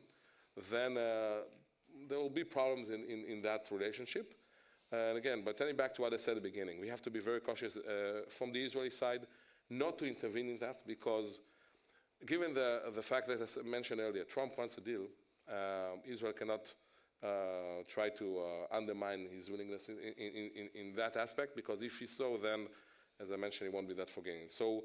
then there will be problems in that relationship. And again, but turning back to what I said at the beginning, we have to be very cautious from the Israeli side not to intervene in that, because given the fact that, as I mentioned earlier, Trump wants a deal, Israel cannot try to undermine his willingness in that aspect, because if he's so, then, as I mentioned, he won't be that forgiving. So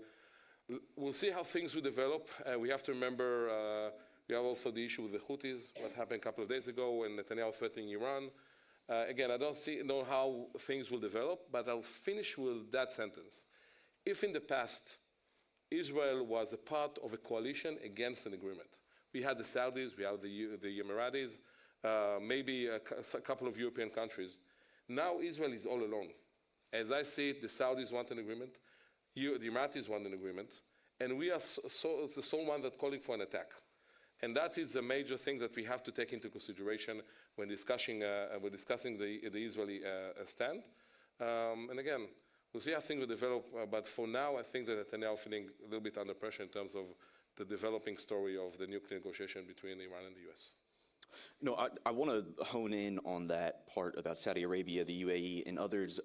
we'll see how things will develop. We have to remember we have also the issue with the Houthis, what happened a couple of days ago when Netanyahu threatening Iran. Again, I don't know how things will develop, but I'll finish with that sentence. If in the past Israel was a part of a coalition against an agreement, we had the Saudis, we have the Emiratis, maybe a couple of European countries. Now Israel is all alone. As I see it, the Saudis want an agreement, the Emiratis want an agreement, and we are the sole one that's calling for an attack. And that is a major thing that we have to take into consideration when discussing the Israeli stand. And again, we'll see how things will develop, but for now, I think that Netanyahu is feeling a little bit under pressure in terms of the developing story of the nuclear negotiation between Iran and the U.S. No, I want to hone in on that part about Saudi Arabia, the UAE, and others.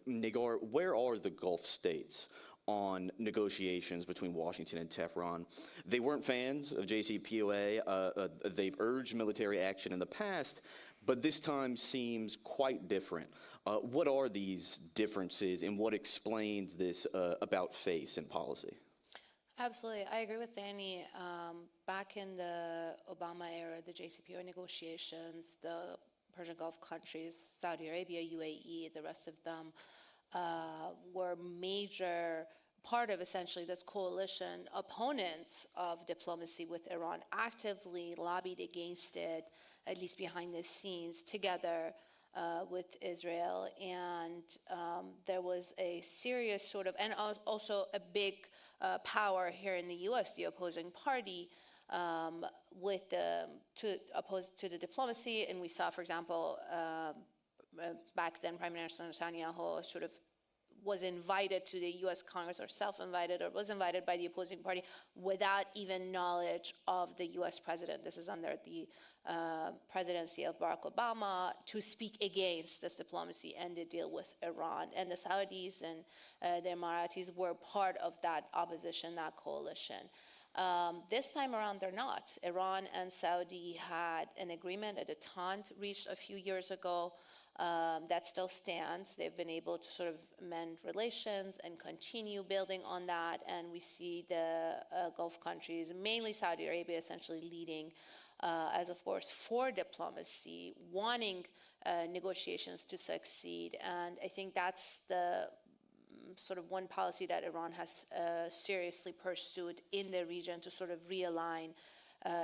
Nagar, where are the Gulf states on negotiations between Washington and Tehran? They weren't fans of JCPOA. They've urged military action in the past, but this time seems quite different. What are these differences, and what explains this about face in policy? Absolutely. I agree with Danny. Back in the Obama era, the JCPOA negotiations, the Persian Gulf countries, Saudi Arabia, UAE, the rest of them, were major part of essentially this coalition. Opponents of diplomacy with Iran actively lobbied against it, at least behind the scenes, together with Israel. And there was a serious sort of, and also a big power here in the US, the opposing party, to oppose to the diplomacy. And we saw, for example, back then Prime Minister Netanyahu sort of was invited to the US Congress, or self-invited, or was invited by the opposing party without even knowledge of the US president. This is under the presidency of Barack Obama, to speak against this diplomacy and the deal with Iran. And the Saudis and the Emiratis were part of that opposition, that coalition. This time around, they're not. Iran and Saudi had an agreement at a time reached a few years ago. That still stands. They've been able to sort of mend relations and continue building on that. And we see the Gulf countries, mainly Saudi Arabia, essentially leading as a force for diplomacy, wanting negotiations to succeed. And I think that's the sort of one policy that Iran has seriously pursued in the region, to sort of realign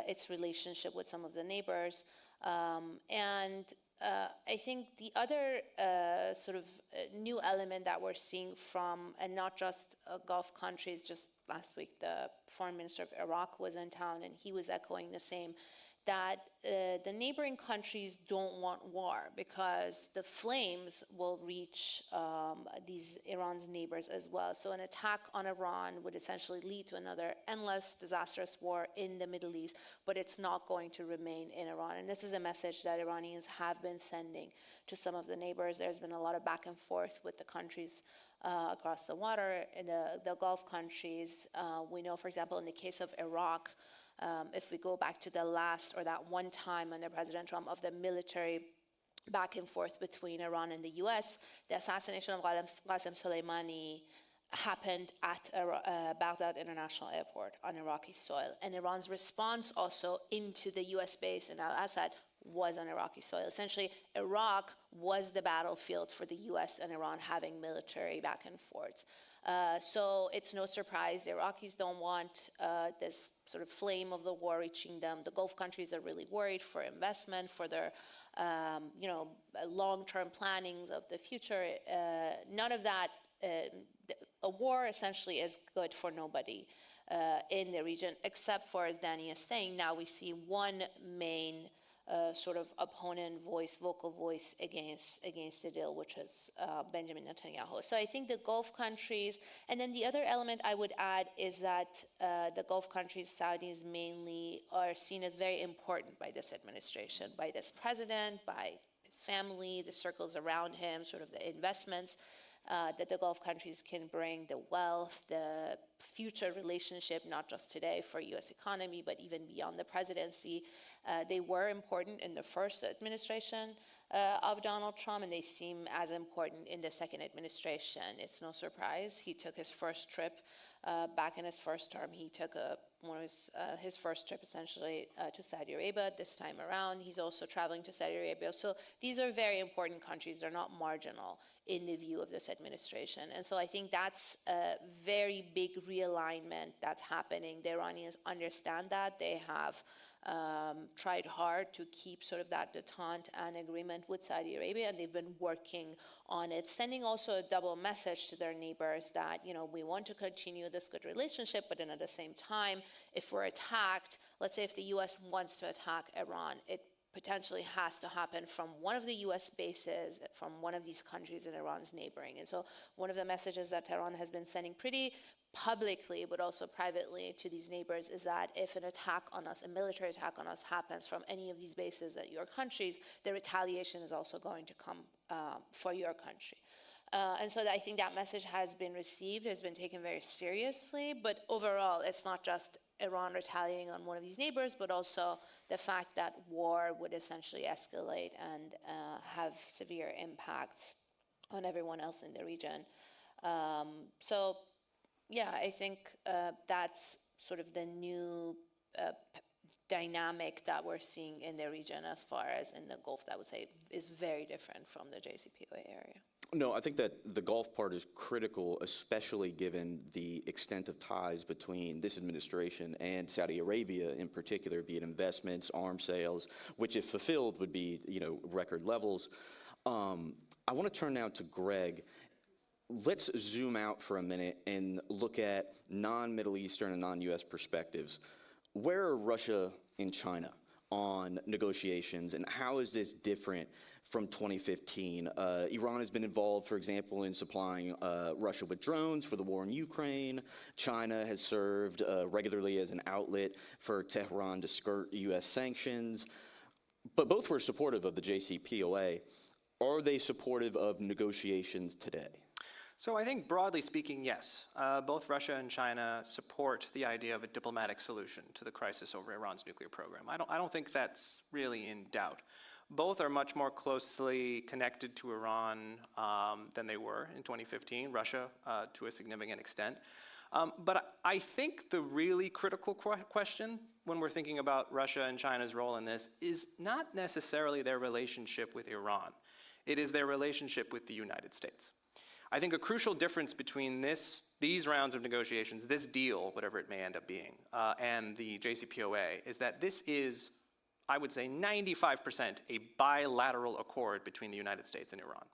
its relationship with some of the neighbors. I think the other sort of new element that we're seeing from, and not just Gulf countries, just last week the foreign minister of Iraq was in town and he was echoing the same, that the neighboring countries don't want war, because the flames will reach these Iran's neighbors as well. So an attack on Iran would essentially lead to another endless, disastrous war in the Middle East, but it's not going to remain in Iran. And this is a message that Iranians have been sending to some of the neighbors. There's been a lot of back and forth with the countries across the water, in the Gulf countries. We know, for example, in the case of Iraq, if we go back to the last, or that one time under President Trump, of the military back and forth between Iran and the US, the assassination of Qasem Soleimani happened at Baghdad International Airport on Iraqi soil. And Iran's response also into the US base in Al-Assad was on Iraqi soil. Essentially, Iraq was the battlefield for the US and Iran having military back and forth. So it's no surprise the Iraqis don't want this sort of flame of the war reaching them. The Gulf countries are really worried for investment, for their long-term plannings of the future. None of that. A war essentially is good for nobody in the region, except for, as Danny is saying, now we see one main sort of opponent voice, vocal voice against the deal, which is Benjamin Netanyahu. So I think the Gulf countries, and then the other element I would add is that the Gulf countries, Saudis mainly, are seen as very important by this administration, by this president, by his family, the circles around him, sort of the investments that the Gulf countries can bring, the wealth, the future relationship, not just today for U.S. economy, but even beyond the presidency. They were important in the first administration of Donald Trump, and they seem as important in the second administration. It's no surprise. He took his first trip back in his first term. He took his first trip essentially to Saudi Arabia this time around. He's also traveling to Saudi Arabia. So these are very important countries. They're not marginal in the view of this administration. And so I think that's a very big realignment that's happening. The Iranians understand that. They have tried hard to keep sort of that detente and agreement with Saudi Arabia, and they've been working on it, sending also a double message to their neighbors that, we want to continue this good relationship, but then at the same time, if we're attacked, let's say if the U.S. wants to attack Iran, it potentially has to happen from one of the U.S. bases, from one of these countries in Iran's neighboring. And so one of the messages that Tehran has been sending pretty publicly, but also privately to these neighbors is that if an attack on us, a military attack on us happens from any of these bases at your countries, the retaliation is also going to come for your country. And so I think that message has been received, has been taken very seriously, but overall, it's not just Iran retaliating on one of these neighbors, but also the fact that war would essentially escalate and have severe impacts on everyone else in the region. So, yeah, I think that's sort of the new dynamic that we're seeing in the region as far as in the Gulf, that I would say is very different from the JCPOA area. No, I think that the Gulf part is critical, especially given the extent of ties between this administration and Saudi Arabia in particular, be it investments, arms sales, which if fulfilled would be, record levels. I want to turn now to Greg. Let's zoom out for a minute and look at non-Middle Eastern and non-U.S. perspectives. Where are Russia and China on negotiations, and how is this different from 2015? Iran has been involved, for example, in supplying Russia with drones for the war in Ukraine. China has served regularly as an outlet for Tehran to skirt U.S. sanctions. But both were supportive of the JCPOA. Are they supportive of negotiations today? So I think broadly speaking, yes. Both Russia and China support the idea of a diplomatic solution to the crisis over Iran's nuclear program. I don't think that's really in doubt. Both are much more closely connected to Iran than they were in 2015, Russia to a significant extent. But I think the really critical question when we're thinking about Russia and China's role in this is not necessarily their relationship with Iran. It is their relationship with the United States. I think a crucial difference between these rounds of negotiations, this deal, whatever it may end up being, and the JCPOA is that this is, I would say, 95% a bilateral accord between the United States and Iran.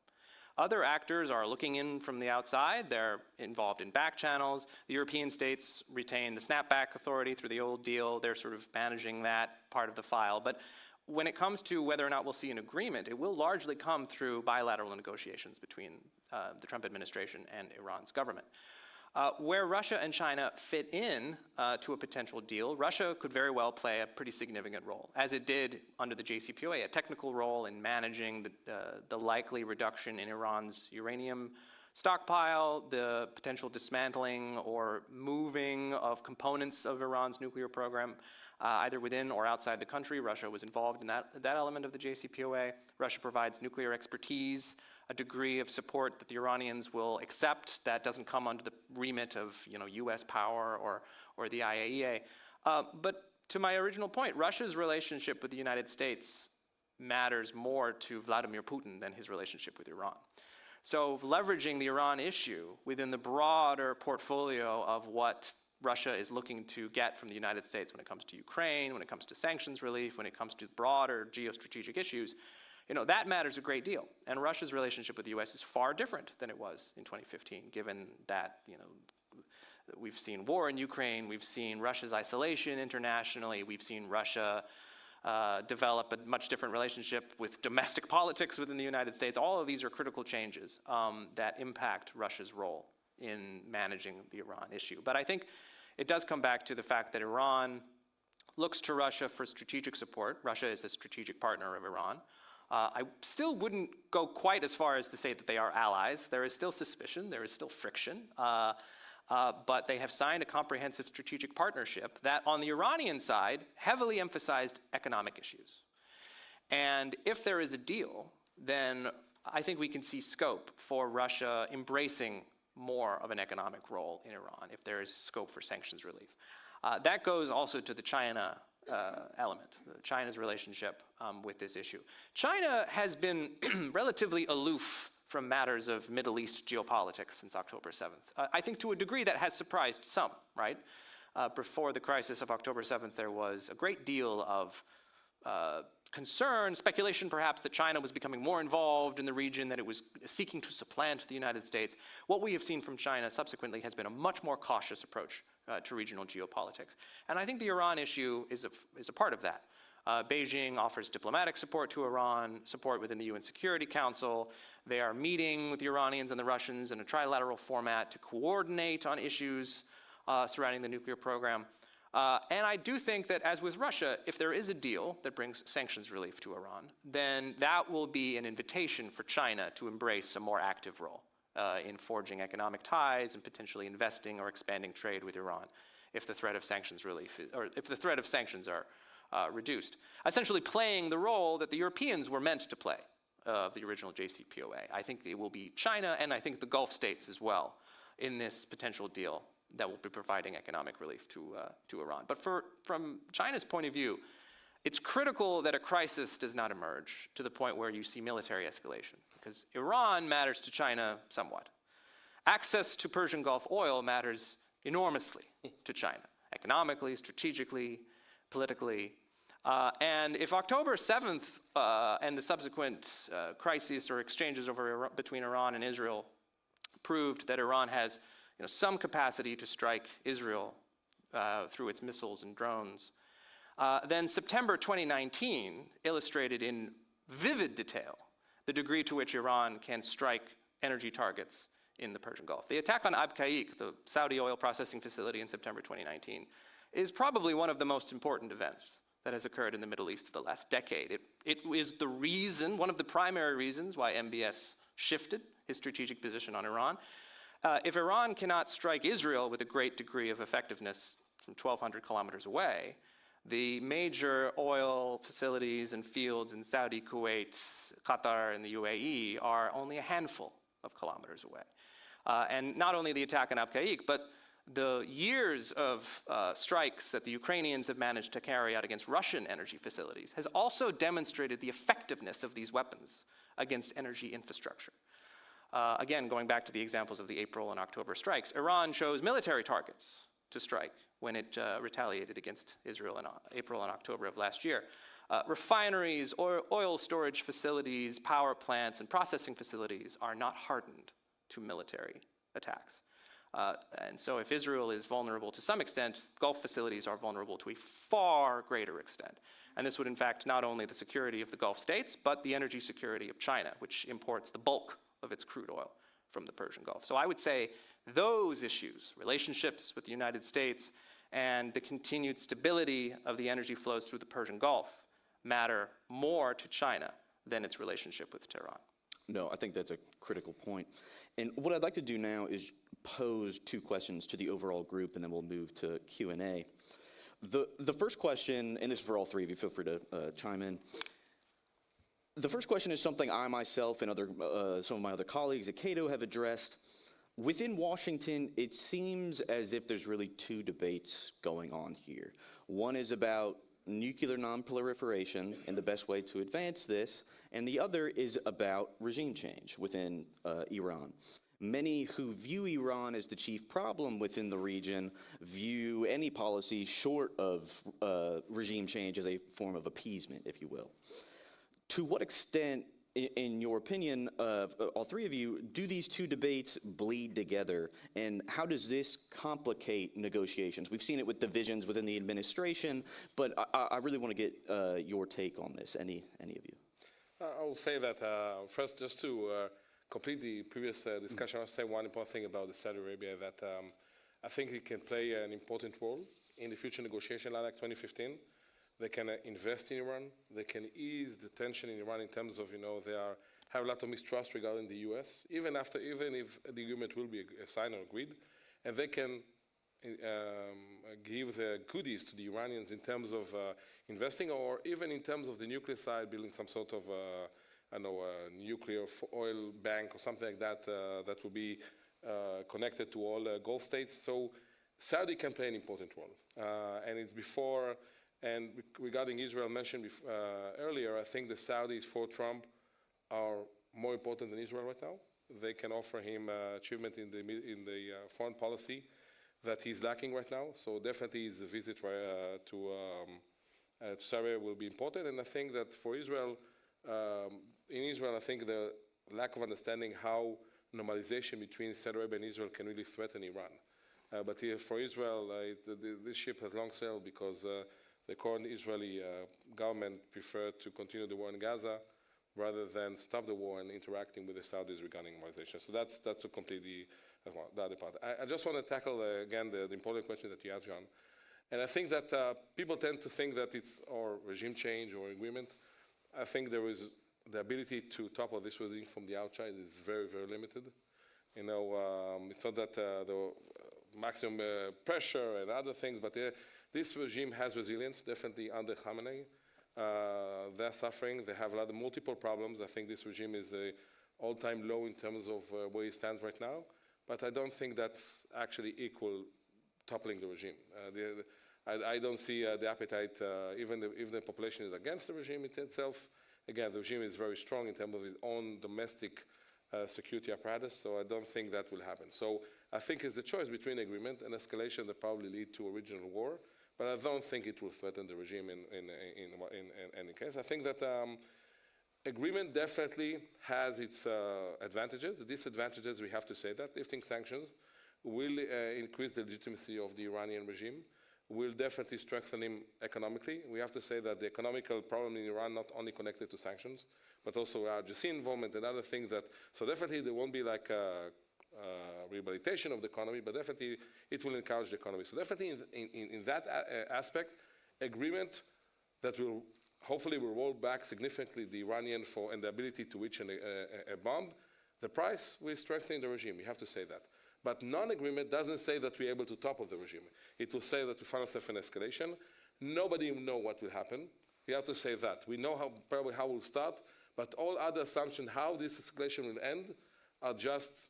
Other actors are looking in from the outside. They're involved in back channels. The European states retain the snapback authority through the old deal. They're sort of managing that part of the file. But when it comes to whether or not we'll see an agreement, it will largely come through bilateral negotiations between the Trump administration and Iran's government. Where Russia and China fit in to a potential deal, Russia could very well play a pretty significant role, as it did under the JCPOA, a technical role in managing the likely reduction in Iran's uranium stockpile, the potential dismantling or moving of components of Iran's nuclear program, either within or outside the country. Russia was involved in that element of the JCPOA. Russia provides nuclear expertise a degree of support that the Iranians will accept that doesn't come under the remit of U.S. power or the IAEA. But to my original point, Russia's relationship with the United States matters more to Vladimir Putin than his relationship with Iran. So leveraging the Iran issue within the broader portfolio of what Russia is looking to get from the United States when it comes to Ukraine, when it comes to sanctions relief, when it comes to broader geostrategic issues, that matters a great deal. And Russia's relationship with the U.S. is far different than it was in 2015, given that, we've seen war in Ukraine, we've seen Russia's isolation internationally, we've seen Russia develop a much different relationship with domestic politics within the United States. All of these are critical changes that impact Russia's role in managing the Iran issue. But I think it does come back to the fact that Iran looks to Russia for strategic support. Russia is a strategic partner of Iran. I still wouldn't go quite as far as to say that they are allies. There is still suspicion, there is still friction, but they have signed a comprehensive strategic partnership that, on the Iranian side, heavily emphasized economic issues. And if there is a deal, then I think we can see scope for Russia embracing more of an economic role in Iran, if there is scope for sanctions relief. That goes also to the China element, China's relationship with this issue. China has been relatively aloof from matters of Middle East geopolitics since October 7th. I think to a degree that has surprised some, right? Before the crisis of October 7th, there was a great deal of concern, speculation perhaps, that China was becoming more involved in the region, that it was seeking to supplant the United States. What we have seen from China subsequently has been a much more cautious approach to regional geopolitics. And I think the Iran issue is a part of that. Beijing offers diplomatic support to Iran, support within the UN Security Council. They are meeting with the Iranians and the Russians in a trilateral format to coordinate on issues surrounding the nuclear program. And I do think that, as with Russia, if there is a deal that brings sanctions relief to Iran, then that will be an invitation for China to embrace a more active role in forging economic ties and potentially investing or expanding trade with Iran if the threat of sanctions relief, or if the threat of sanctions are reduced. Essentially playing the role that the Europeans were meant to play of the original JCPOA. I think it will be China, and I think the Gulf states as well, in this potential deal that will be providing economic relief to Iran. But from China's point of view, it's critical that a crisis does not emerge to the point where you see military escalation, because Iran matters to China somewhat. Access to Persian Gulf oil matters enormously to China, economically, strategically, politically. And if October 7th and the subsequent crises or exchanges between Iran and Israel proved that Iran has some capacity to strike Israel through its missiles and drones, then September 2019 illustrated in vivid detail the degree to which Iran can strike energy targets in the Persian Gulf. The attack on Abqaiq, the Saudi oil processing facility, in September 2019, is probably one of the most important events that has occurred in the Middle East of the last decade. It is the reason, one of the primary reasons, why MBS shifted his strategic position on Iran. If Iran cannot strike Israel with a great degree of effectiveness from 1,200 kilometers away, the major oil facilities and fields in Saudi, Kuwait, Qatar, and the UAE are only a handful of kilometers away. And not only the attack on Abqaiq, but the years of strikes that the Ukrainians have managed to carry out against Russian energy facilities has also demonstrated the effectiveness of these weapons against energy infrastructure. Again, going back to the examples of the April and October strikes, Iran chose military targets to strike when it retaliated against Israel in April and October of last year. Refineries, oil storage facilities, power plants, and processing facilities are not hardened to military attacks. And so if Israel is vulnerable to some extent, Gulf facilities are vulnerable to a far greater extent. And this would, in fact, not only the security of the Gulf states, but the energy security of China, which imports the bulk of its crude oil from the Persian Gulf. So I would say those issues, relationships with the United States and the continued stability of the energy flows through the Persian Gulf, matter more to China than its relationship with Tehran. No, I think that's a critical point. And what I'd like to do now is pose two questions to the overall group, and then we'll move to Q&A. The first question, and this is for all three of you, feel free to chime in. The first question is something I myself and some of my other colleagues at Cato have addressed. Within Washington, it seems as if there's really two debates going on here. One is about nuclear nonproliferation and the best way to advance this, and the other is about regime change within Iran. Many who view Iran as the chief problem within the region view any policy short of regime change as a form of appeasement, if you will. To what extent, in your opinion, all three of you, do these two debates bleed together, and how does this complicate negotiations? We've seen it with divisions within the administration, but I really want to get your take on this. Any of you? I will say that first, just to complete the previous discussion, I'll say one important thing about Saudi Arabia, that I think it can play an important role in the future negotiation like 2015. They can invest in Iran. They can ease the tension in Iran in terms of, they have a lot of mistrust regarding the U.S., even if the agreement will be signed or agreed. And they can give the goodies to the Iranians in terms of investing, or even in terms of the nuclear side, building some sort of, a nuclear oil bank or something like that, that will be connected to all Gulf states. So Saudi can play an important role. And it's before. And regarding Israel mentioned earlier, I think the Saudis for Trump are more important than Israel right now. They can offer him achievement in the foreign policy that he's lacking right now. So definitely his visit to Saudi will be important. And I think that for Israel, in Israel, I think the lack of understanding how normalization between Saudi Arabia and Israel can really threaten Iran. But for Israel, this ship has long sailed because the current Israeli government preferred to continue the war in Gaza rather than stop the war and interacting with the Saudis regarding normalization. So that's to complete the other part. I just want to tackle, again, the important question that you asked, John. And I think that people tend to think that it's or regime change or agreement. I think there is the ability to topple this regime from the outside is very, very limited. It's not that the maximum pressure and other things, but this regime has resilience, definitely under Khamenei. They're suffering. They have a lot of multiple problems. I think this regime is an all-time low in terms of where he stands right now. But I don't think that's actually equal toppling the regime. I don't see the appetite, even if the population is against the regime itself. Again, the regime is very strong in terms of its own domestic security apparatus, so I don't think that will happen. So I think it's the choice between agreement and escalation that probably lead to a regional war, but I don't think it will threaten the regime in any case. I think that agreement definitely has its advantages. The disadvantages, we have to say that lifting sanctions will increase the legitimacy of the Iranian regime, will definitely strengthen him economically. We have to say that the economical problem in Iran not only connected to sanctions, but also RGC involvement and other things so definitely there won't be like a rehabilitation of the economy, but definitely it will encourage the economy. So definitely in that aspect, agreement that will hopefully will roll back significantly the Iranian and the ability to reach a bomb. The price will strengthen the regime, we have to say that. But non-agreement doesn't say that we're able to topple the regime. It will say that we find ourselves in escalation. Nobody will know what will happen. We have to say that. We know probably how we'll start, but all other assumptions, how this escalation will end, are just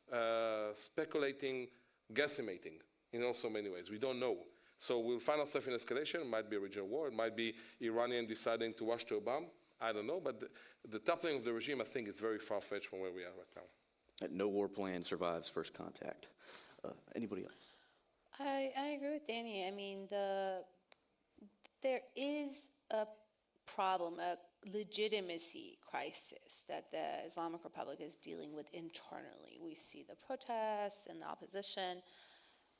speculating, guesstimating in also many ways. We don't know. So we'll find ourselves in escalation. It might be a regional war. It might be Iranian deciding to rush to a bomb. I don't know. But the toppling of the regime, I think, is very far-fetched from where we are right now. No war plan survives first contact. Anybody else? I agree with Danny. I mean, there is a problem, a legitimacy crisis that the Islamic Republic is dealing with internally. We see the protests and the opposition,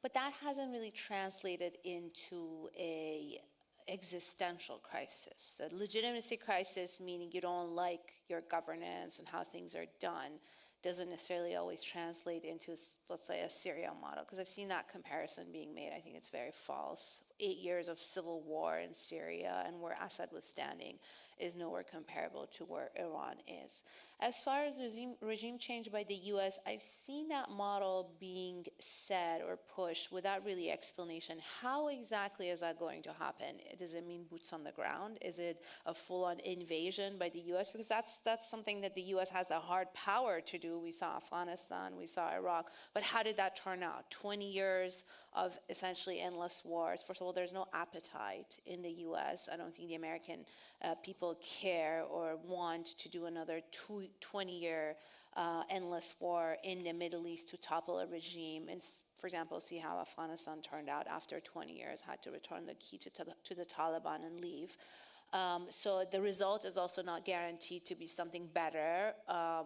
but that hasn't really translated into a existential crisis. A legitimacy crisis, meaning you don't like your governance and how things are done, doesn't necessarily always translate into, let's say, a Syria model, because I've seen that comparison being made. I think it's very false. 8 years of civil war in Syria and where Assad was standing is nowhere comparable to where Iran is. As far as regime change by the US, I've seen that model being said or pushed without really explanation. How exactly is that going to happen? Does it mean boots on the ground? Is it a full-on invasion by the US? Because that's something that the US has a hard power to do. We saw Afghanistan, we saw Iraq, but how did that turn out? 20 years of essentially endless wars. First of all, there's no appetite in the US. I don't think the American people care or want to do another 20-year endless war in the Middle East to topple a regime. And for example, see how Afghanistan turned out after 20 years, had to return the key to the Taliban and leave. So the result is also not guaranteed to be something better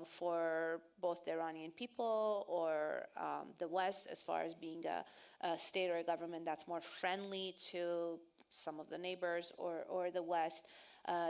for both the Iranian people or the West, as far as being a state or a government that's more friendly to some of the neighbors or the West.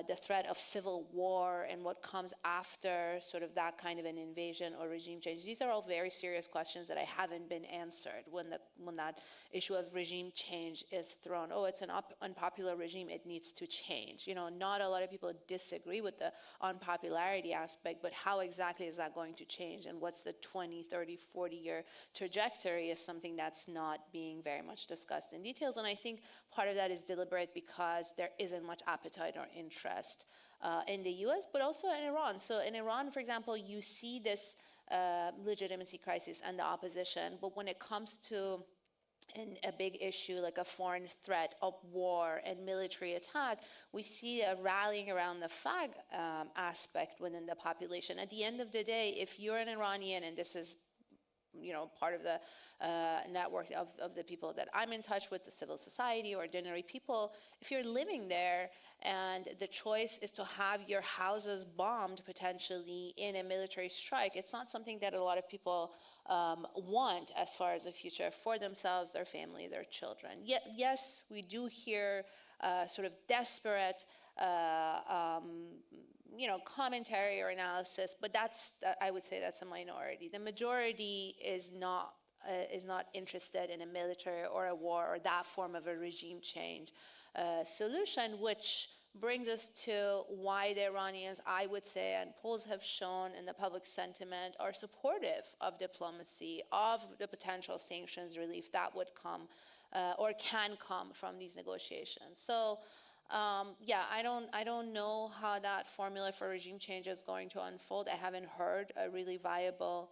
The threat of civil war and what comes after sort of that kind of an invasion or regime change. These are all very serious questions that I haven't been answered when that issue of regime change is thrown. Oh, it's an unpopular regime, it needs to change. You know, not a lot of people disagree with the unpopularity aspect, but how exactly is that going to change? And what's the 20, 30, 40-year trajectory is something that's not being very much discussed in details. And I think part of that is deliberate because there isn't much appetite or interest in the US, but also in Iran. So in Iran, for example, you see this legitimacy crisis and the opposition, but when it comes to a big issue like a foreign threat of war and military attack, we see a rallying around the flag aspect within the population. At the end of the day, if you're an Iranian, and this is part of the network of the people that I'm in touch with, the civil society, ordinary people, if you're living there and the choice is to have your houses bombed potentially in a military strike, it's not something that a lot of people want as far as a future for themselves, their family, their children. Yet, yes, we do hear sort of desperate commentary or analysis, but I would say that's a minority. The majority is not interested in a military or a war or that form of a regime change solution, which brings us to why the Iranians, I would say, and polls have shown in the public sentiment, are supportive of diplomacy, of the potential sanctions relief that would come or can come from these negotiations. So I don't know how that formula for regime change is going to unfold. I haven't heard a really viable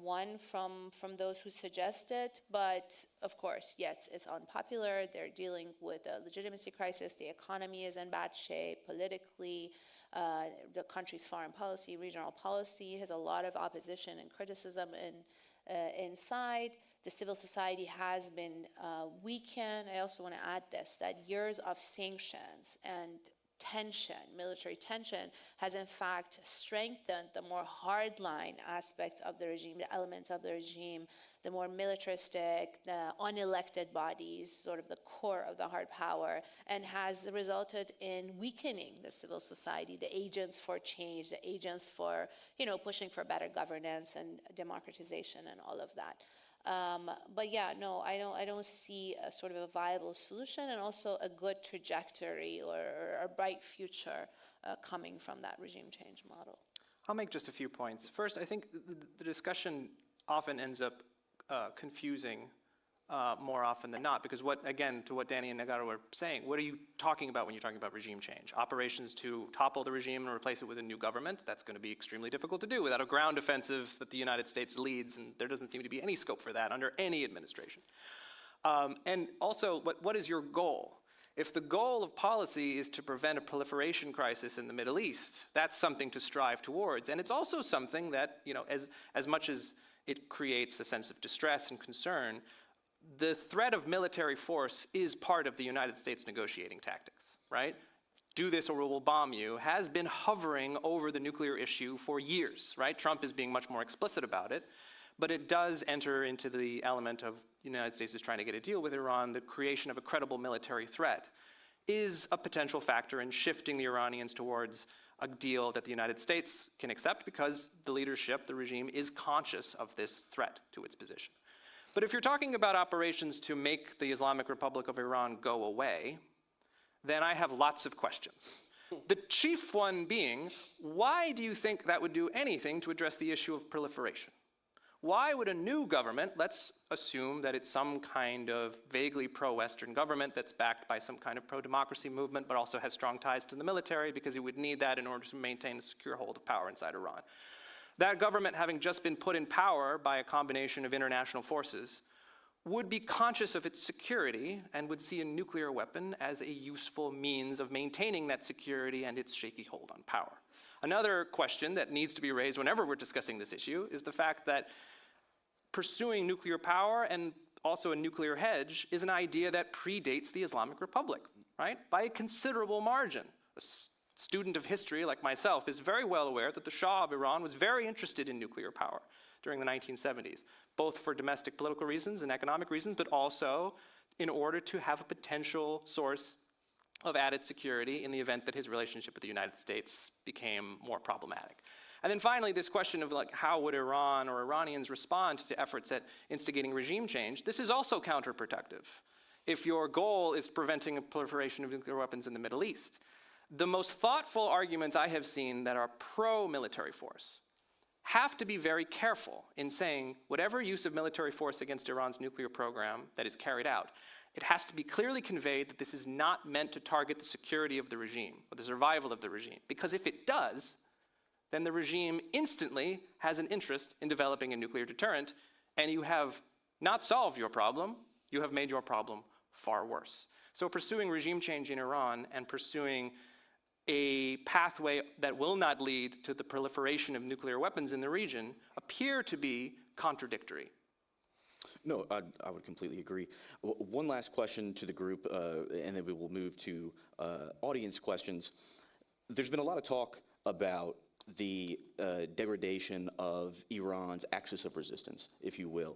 one from those who suggest it, but of course, yes, it's unpopular. They're dealing with a legitimacy crisis. The economy is in bad shape politically. The country's foreign policy, regional policy has a lot of opposition and criticism inside. The civil society has been weakened. I also want to add this, that years of sanctions and tension, military tension, has in fact strengthened the more hardline aspects of the regime, the elements of the regime, the more militaristic, the unelected bodies, sort of the core of the hard power, and has resulted in weakening the civil society, the agents for change, the agents for, pushing for better governance and democratization and all of that. But yeah, no, I don't see a sort of a viable solution and also a good trajectory or a bright future coming from that regime change model. I'll make just a few points. First, I think the discussion often ends up confusing more often than not, because to what Danny and Nagaro were saying, what are you talking about when you're talking about regime change? Operations to topple the regime and replace it with a new government? That's going to be extremely difficult to do without a ground offensive that the United States leads, and there doesn't seem to be any scope for that under any administration. And also, what is your goal? If the goal of policy is to prevent a proliferation crisis in the Middle East, that's something to strive towards. And it's also something that, as much as it creates a sense of distress and concern, the threat of military force is part of the United States negotiating tactics, right? Do this or we'll bomb you has been hovering over the nuclear issue for years, right? Trump is being much more explicit about it, but it does enter into the element of the United States is trying to get a deal with Iran. The creation of a credible military threat is a potential factor in shifting the Iranians towards a deal that the United States can accept because the leadership, the regime, is conscious of this threat to its position. But if you're talking about operations to make the Islamic Republic of Iran go away, then I have lots of questions. The chief one being, why do you think that would do anything to address the issue of proliferation? Why would a new government, let's assume that it's some kind of vaguely pro-Western government that's backed by some kind of pro-democracy movement, but also has strong ties to the military because it would need that in order to maintain a secure hold of power inside Iran. That government, having just been put in power by a combination of international forces, would be conscious of its security and would see a nuclear weapon as a useful means of maintaining that security and its shaky hold on power. Another question that needs to be raised whenever we're discussing this issue is the fact that pursuing nuclear power and also a nuclear hedge is an idea that predates the Islamic Republic, right? By a considerable margin. A student of history like myself is very well aware that the Shah of Iran was very interested in nuclear power during the 1970s, both for domestic political reasons and economic reasons, but also in order to have a potential source of added security in the event that his relationship with the United States became more problematic. And then finally, this question of like, how would Iran or Iranians respond to efforts at instigating regime change? This is also counterproductive. If your goal is preventing a proliferation of nuclear weapons in the Middle East, the most thoughtful arguments I have seen that are pro-military force have to be very careful in saying whatever use of military force against Iran's nuclear program that is carried out, it has to be clearly conveyed that this is not meant to target the security of the regime or the survival of the regime. Because if it does, then the regime instantly has an interest in developing a nuclear deterrent, and you have not solved your problem, you have made your problem far worse. So pursuing regime change in Iran and pursuing a pathway that will not lead to the proliferation of nuclear weapons in the region appear to be contradictory. No, I would completely agree. One last question to the group, and then we will move to audience questions. There's been a lot of talk about the degradation of Iran's axis of resistance, if you will.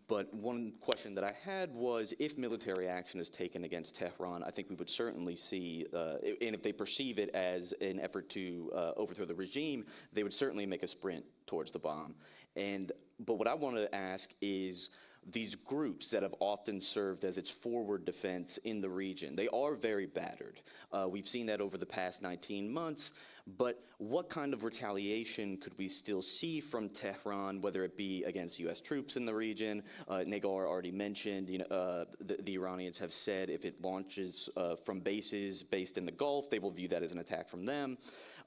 But one question that I had was, if military action is taken against Tehran, I think we would certainly see, and if they perceive it as an effort to overthrow the regime, they would certainly make a sprint towards the bomb. But what I want to ask is, these groups that have often served as its forward defense in the region, they are very battered. We've seen that over the past 19 months. But what kind of retaliation could we still see from Tehran, whether it be against U.S. troops in the region? Nagar already mentioned, the Iranians have said if it launches from bases based in the Gulf, they will view that as an attack from them.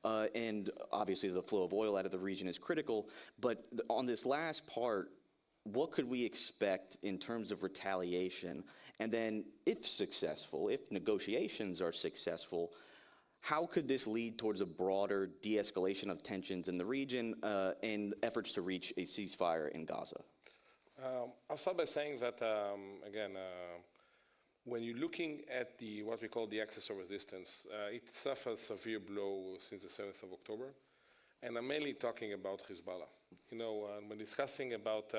And obviously the flow of oil out of the region is critical. But on this last part, what could we expect in terms of retaliation? And then if successful, if negotiations are successful, how could this lead towards a broader de-escalation of tensions in the region and efforts to reach a ceasefire in Gaza? I'll start by saying that, again, when you're looking at what we call the axis of resistance, it suffered a severe blow since the 7th of October. And I'm mainly talking about Hezbollah. When discussing about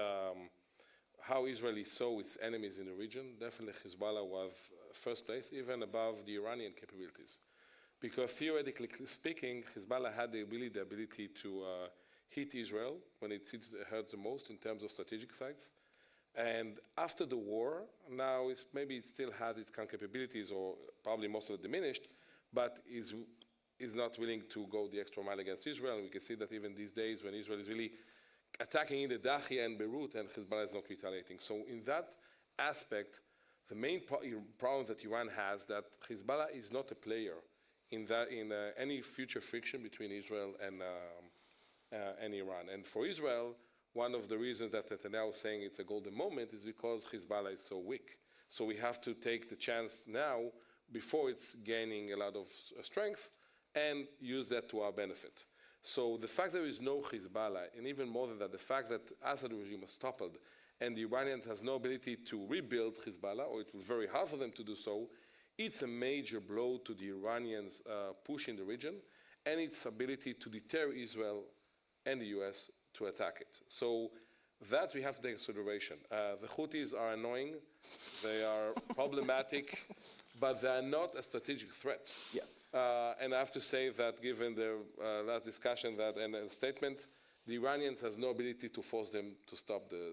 how Israel saw its enemies in the region, definitely Hezbollah was first place, even above the Iranian capabilities. Because theoretically speaking, Hezbollah had the ability to hit Israel when it hurts the most in terms of strategic sites. And after the war, now maybe it still has its capabilities, or probably most of it diminished, but is not willing to go the extra mile against Israel. And we can see that even these days when Israel is really attacking in the Dahia and Beirut, and Hezbollah is not retaliating. So in that aspect, the main problem that Iran has, that Hezbollah is not a player in any future friction between Israel and Iran. And for Israel, one of the reasons that Netanyahu is saying it's a golden moment is because Hezbollah is so weak. So we have to take the chance now, before it's gaining a lot of strength, and use that to our benefit. So the fact there is no Hezbollah, and even more than that, the fact that Assad regime was toppled, and the Iranians has no ability to rebuild Hezbollah, or it will be very hard for them to do so, it's a major blow to the Iranians' push in the region, and its ability to deter Israel and the US to attack it. So that we have to take into consideration. The Houthis are annoying, they are problematic, but they are not a strategic threat. Yeah. And I have to say that given the last discussion and the statement, the Iranians has no ability to force them to stop the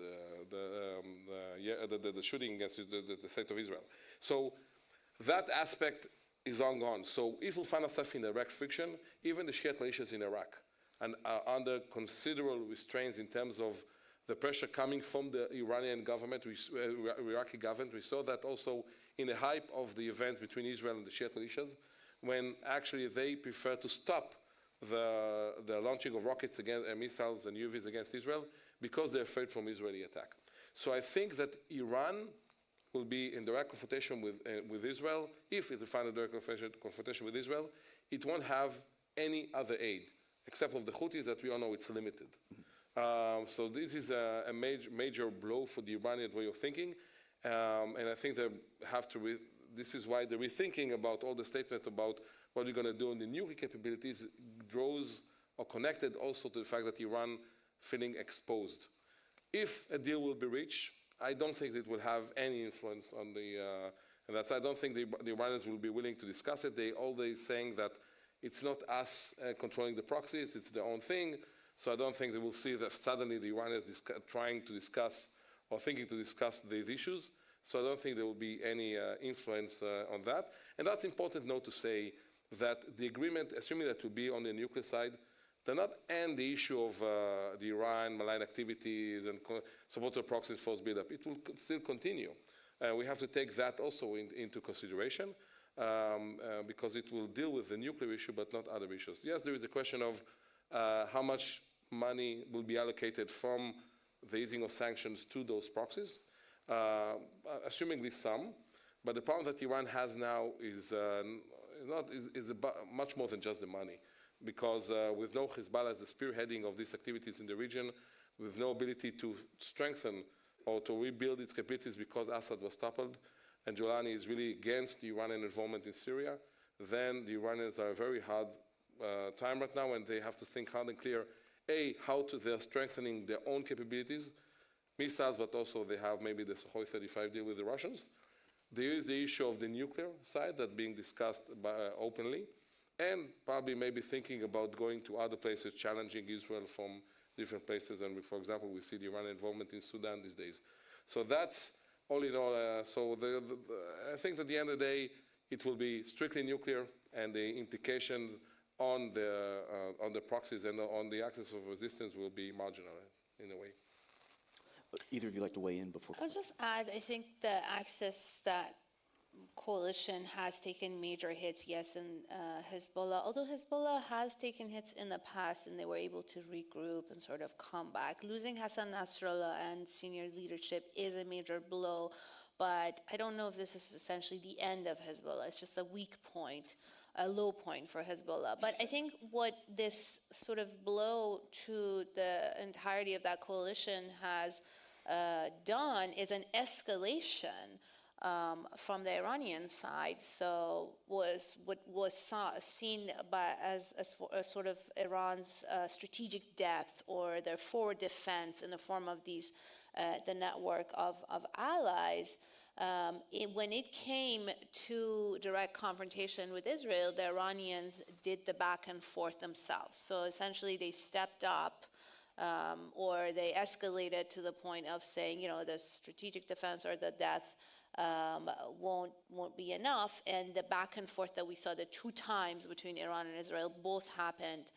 shooting against the state of Israel. So that aspect is long gone. So if we find ourselves in direct friction, even the Shiite militias in Iraq and are under considerable restraints in terms of the pressure coming from the Iranian government, Iraqi government. We saw that also in the hype of the events between Israel and the Shiite militias, when actually they prefer to stop the launching of rockets against missiles and UAVs against Israel because they're afraid from Israeli attack. So I think that Iran will be in direct confrontation with Israel. If it will find a direct confrontation with Israel, it won't have any other aid, except for the Houthis that we all know it's limited. So this is a major blow for the Iranian way of thinking. And I think they have to, this is why the rethinking about all the statements about what we're going to do on the nuclear capabilities draws or connected also to the fact that Iran feeling exposed. If a deal will be reached, I don't think it will have any influence on and that's, I don't think the Iranians will be willing to discuss it. They always saying that it's not us controlling the proxies, it's their own thing. So I don't think they will see that suddenly the Iranians trying to discuss or thinking to discuss these issues. So I don't think there will be any influence on that. And that's important note to say that the agreement, assuming that will be on the nuclear side, does not end the issue of the Iran malign activities and support to proxies force buildup. It will still continue. We have to take that also into consideration because it will deal with the nuclear issue but not other issues. Yes, there is a question of how much money will be allocated from the easing of sanctions to those proxies, assumingly some. But the problem that Iran has now is much more than just the money, because with no Hezbollah as the spearheading of these activities in the region, with no ability to strengthen or to rebuild its capabilities because Assad was toppled, and Giuliani is really against the Iranian involvement in Syria, then the Iranians are a very hard time right now, and they have to think hard and clear, how they're strengthening their own capabilities, missiles, but also they have maybe the Sukhoi 35 deal with the Russians. There is the issue of the nuclear side that being discussed openly, and probably maybe thinking about going to other places, challenging Israel from different places. And for example, we see the Iranian involvement in Sudan these days. So that's all in all. I think that at the end of the day, it will be strictly nuclear, and the implications on the proxies and on the axis of resistance will be marginal in a way. Either of you like to weigh in before? I'll just add, I think the Axis, that coalition has taken major hits, yes, in Hezbollah, although Hezbollah has taken hits in the past and they were able to regroup and sort of come back. Losing Hassan Nasrallah and senior leadership is a major blow, but I don't know if this is essentially the end of Hezbollah. It's just a weak point, a low point for Hezbollah. But I think what this sort of blow to the entirety of that coalition has done is an escalation from the Iranian side. So what was seen as sort of Iran's strategic depth or their forward defense in the form of these the network of allies. When it came to direct confrontation with Israel, the Iranians did the back and forth themselves. So essentially they stepped up or they escalated to the point of saying, the strategic defense or the death won't be enough. And the back and forth that we saw the 2 times between Iran and Israel both happened.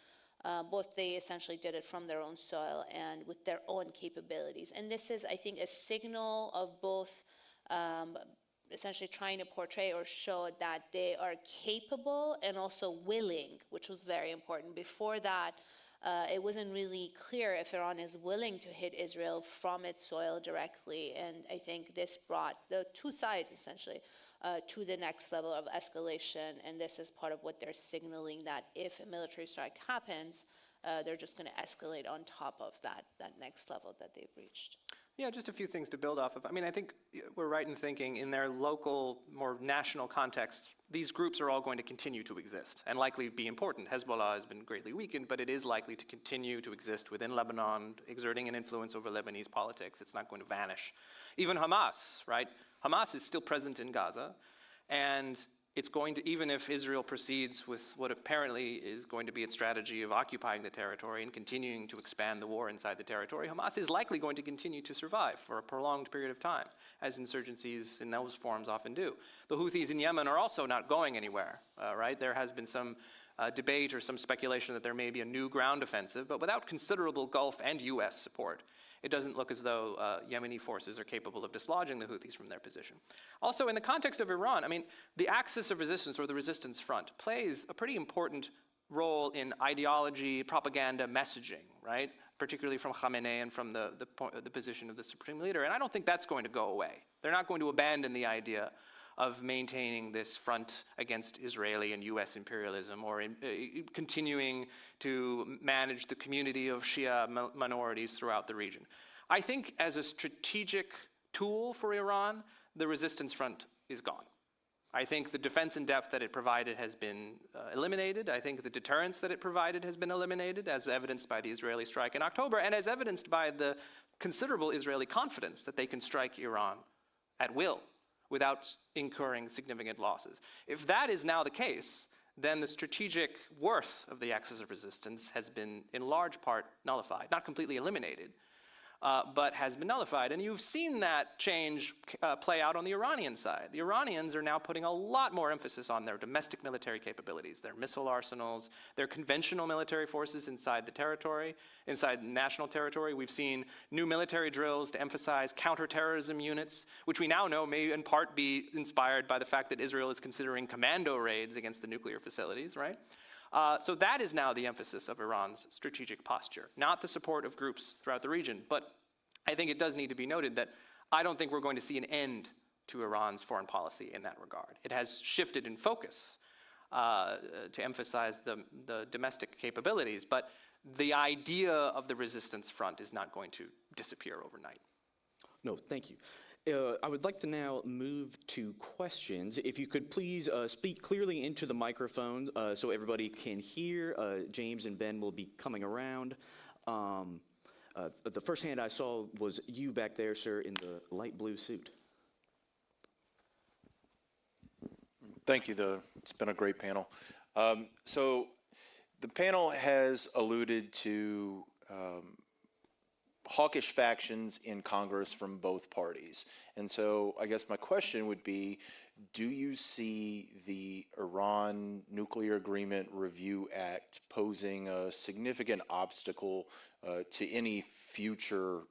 Both they essentially did it from their own soil and with their own capabilities. And this is, I think, a signal of both essentially trying to portray or show that they are capable and also willing, which was very important. Before that, it wasn't really clear if Iran is willing to hit Israel from its soil directly. And I think this brought the 2 sides essentially to the next level of escalation. And this is part of what they're signaling, that if a military strike happens, they're just going to escalate on top of that next level that they've reached. Yeah, just a few things to build off of. I mean, I think we're right in thinking in their local, more national context, these groups are all going to continue to exist and likely be important. Hezbollah has been greatly weakened, but it is likely to continue to exist within Lebanon, exerting an influence over Lebanese politics. It's not going to vanish. Even Hamas, right? Hamas is still present in Gaza, and it's going to, even if Israel proceeds with what apparently is going to be its strategy of occupying the territory and continuing to expand the war inside the territory, Hamas is likely going to continue to survive for a prolonged period of time, as insurgencies in those forms often do. The Houthis in Yemen are also not going anywhere, right? There has been some debate or some speculation that there may be a new ground offensive, but without considerable Gulf and U.S. support, it doesn't look as though Yemeni forces are capable of dislodging the Houthis from their position. Also, in the context of Iran, I mean, the axis of resistance, or the resistance front, plays a pretty important role in ideology, propaganda, messaging, right? Particularly from Khamenei and from the position of the supreme leader. And I don't think that's going to go away. They're not going to abandon the idea of maintaining this front against Israeli and U.S. imperialism, or continuing to manage the community of Shia minorities throughout the region. I think as a strategic tool for Iran, the resistance front is gone. I think the defense in depth that it provided has been eliminated. I think the deterrence that it provided has been eliminated, as evidenced by the Israeli strike in October, and as evidenced by the considerable Israeli confidence that they can strike Iran at will, without incurring significant losses. If that is now the case, then the strategic worth of the axis of resistance has been in large part nullified, not completely eliminated, but has been nullified. And you've seen that change play out on the Iranian side. The Iranians are now putting a lot more emphasis on their domestic military capabilities, their missile arsenals, their conventional military forces inside the territory, inside national territory. We've seen new military drills to emphasize counterterrorism units, which we now know may in part be inspired by the fact that Israel is considering commando raids against the nuclear facilities, right? So that is now the emphasis of Iran's strategic posture, not the support of groups throughout the region. But I think it does need to be noted that I don't think we're going to see an end to Iran's foreign policy in that regard. It has shifted in focus to emphasize the domestic capabilities, but the idea of the resistance front is not going to disappear overnight. No, thank you. I would like to now move to questions. If you could please speak clearly into the microphone so everybody can hear. James and Ben will be coming around. The first hand I saw was you back there, sir, in the light blue suit. Thank you. It's been a great panel. So the panel has alluded to hawkish factions in Congress from both parties. And so I guess my question would be, do you see the Iran Nuclear Agreement Review Act posing a significant obstacle to any future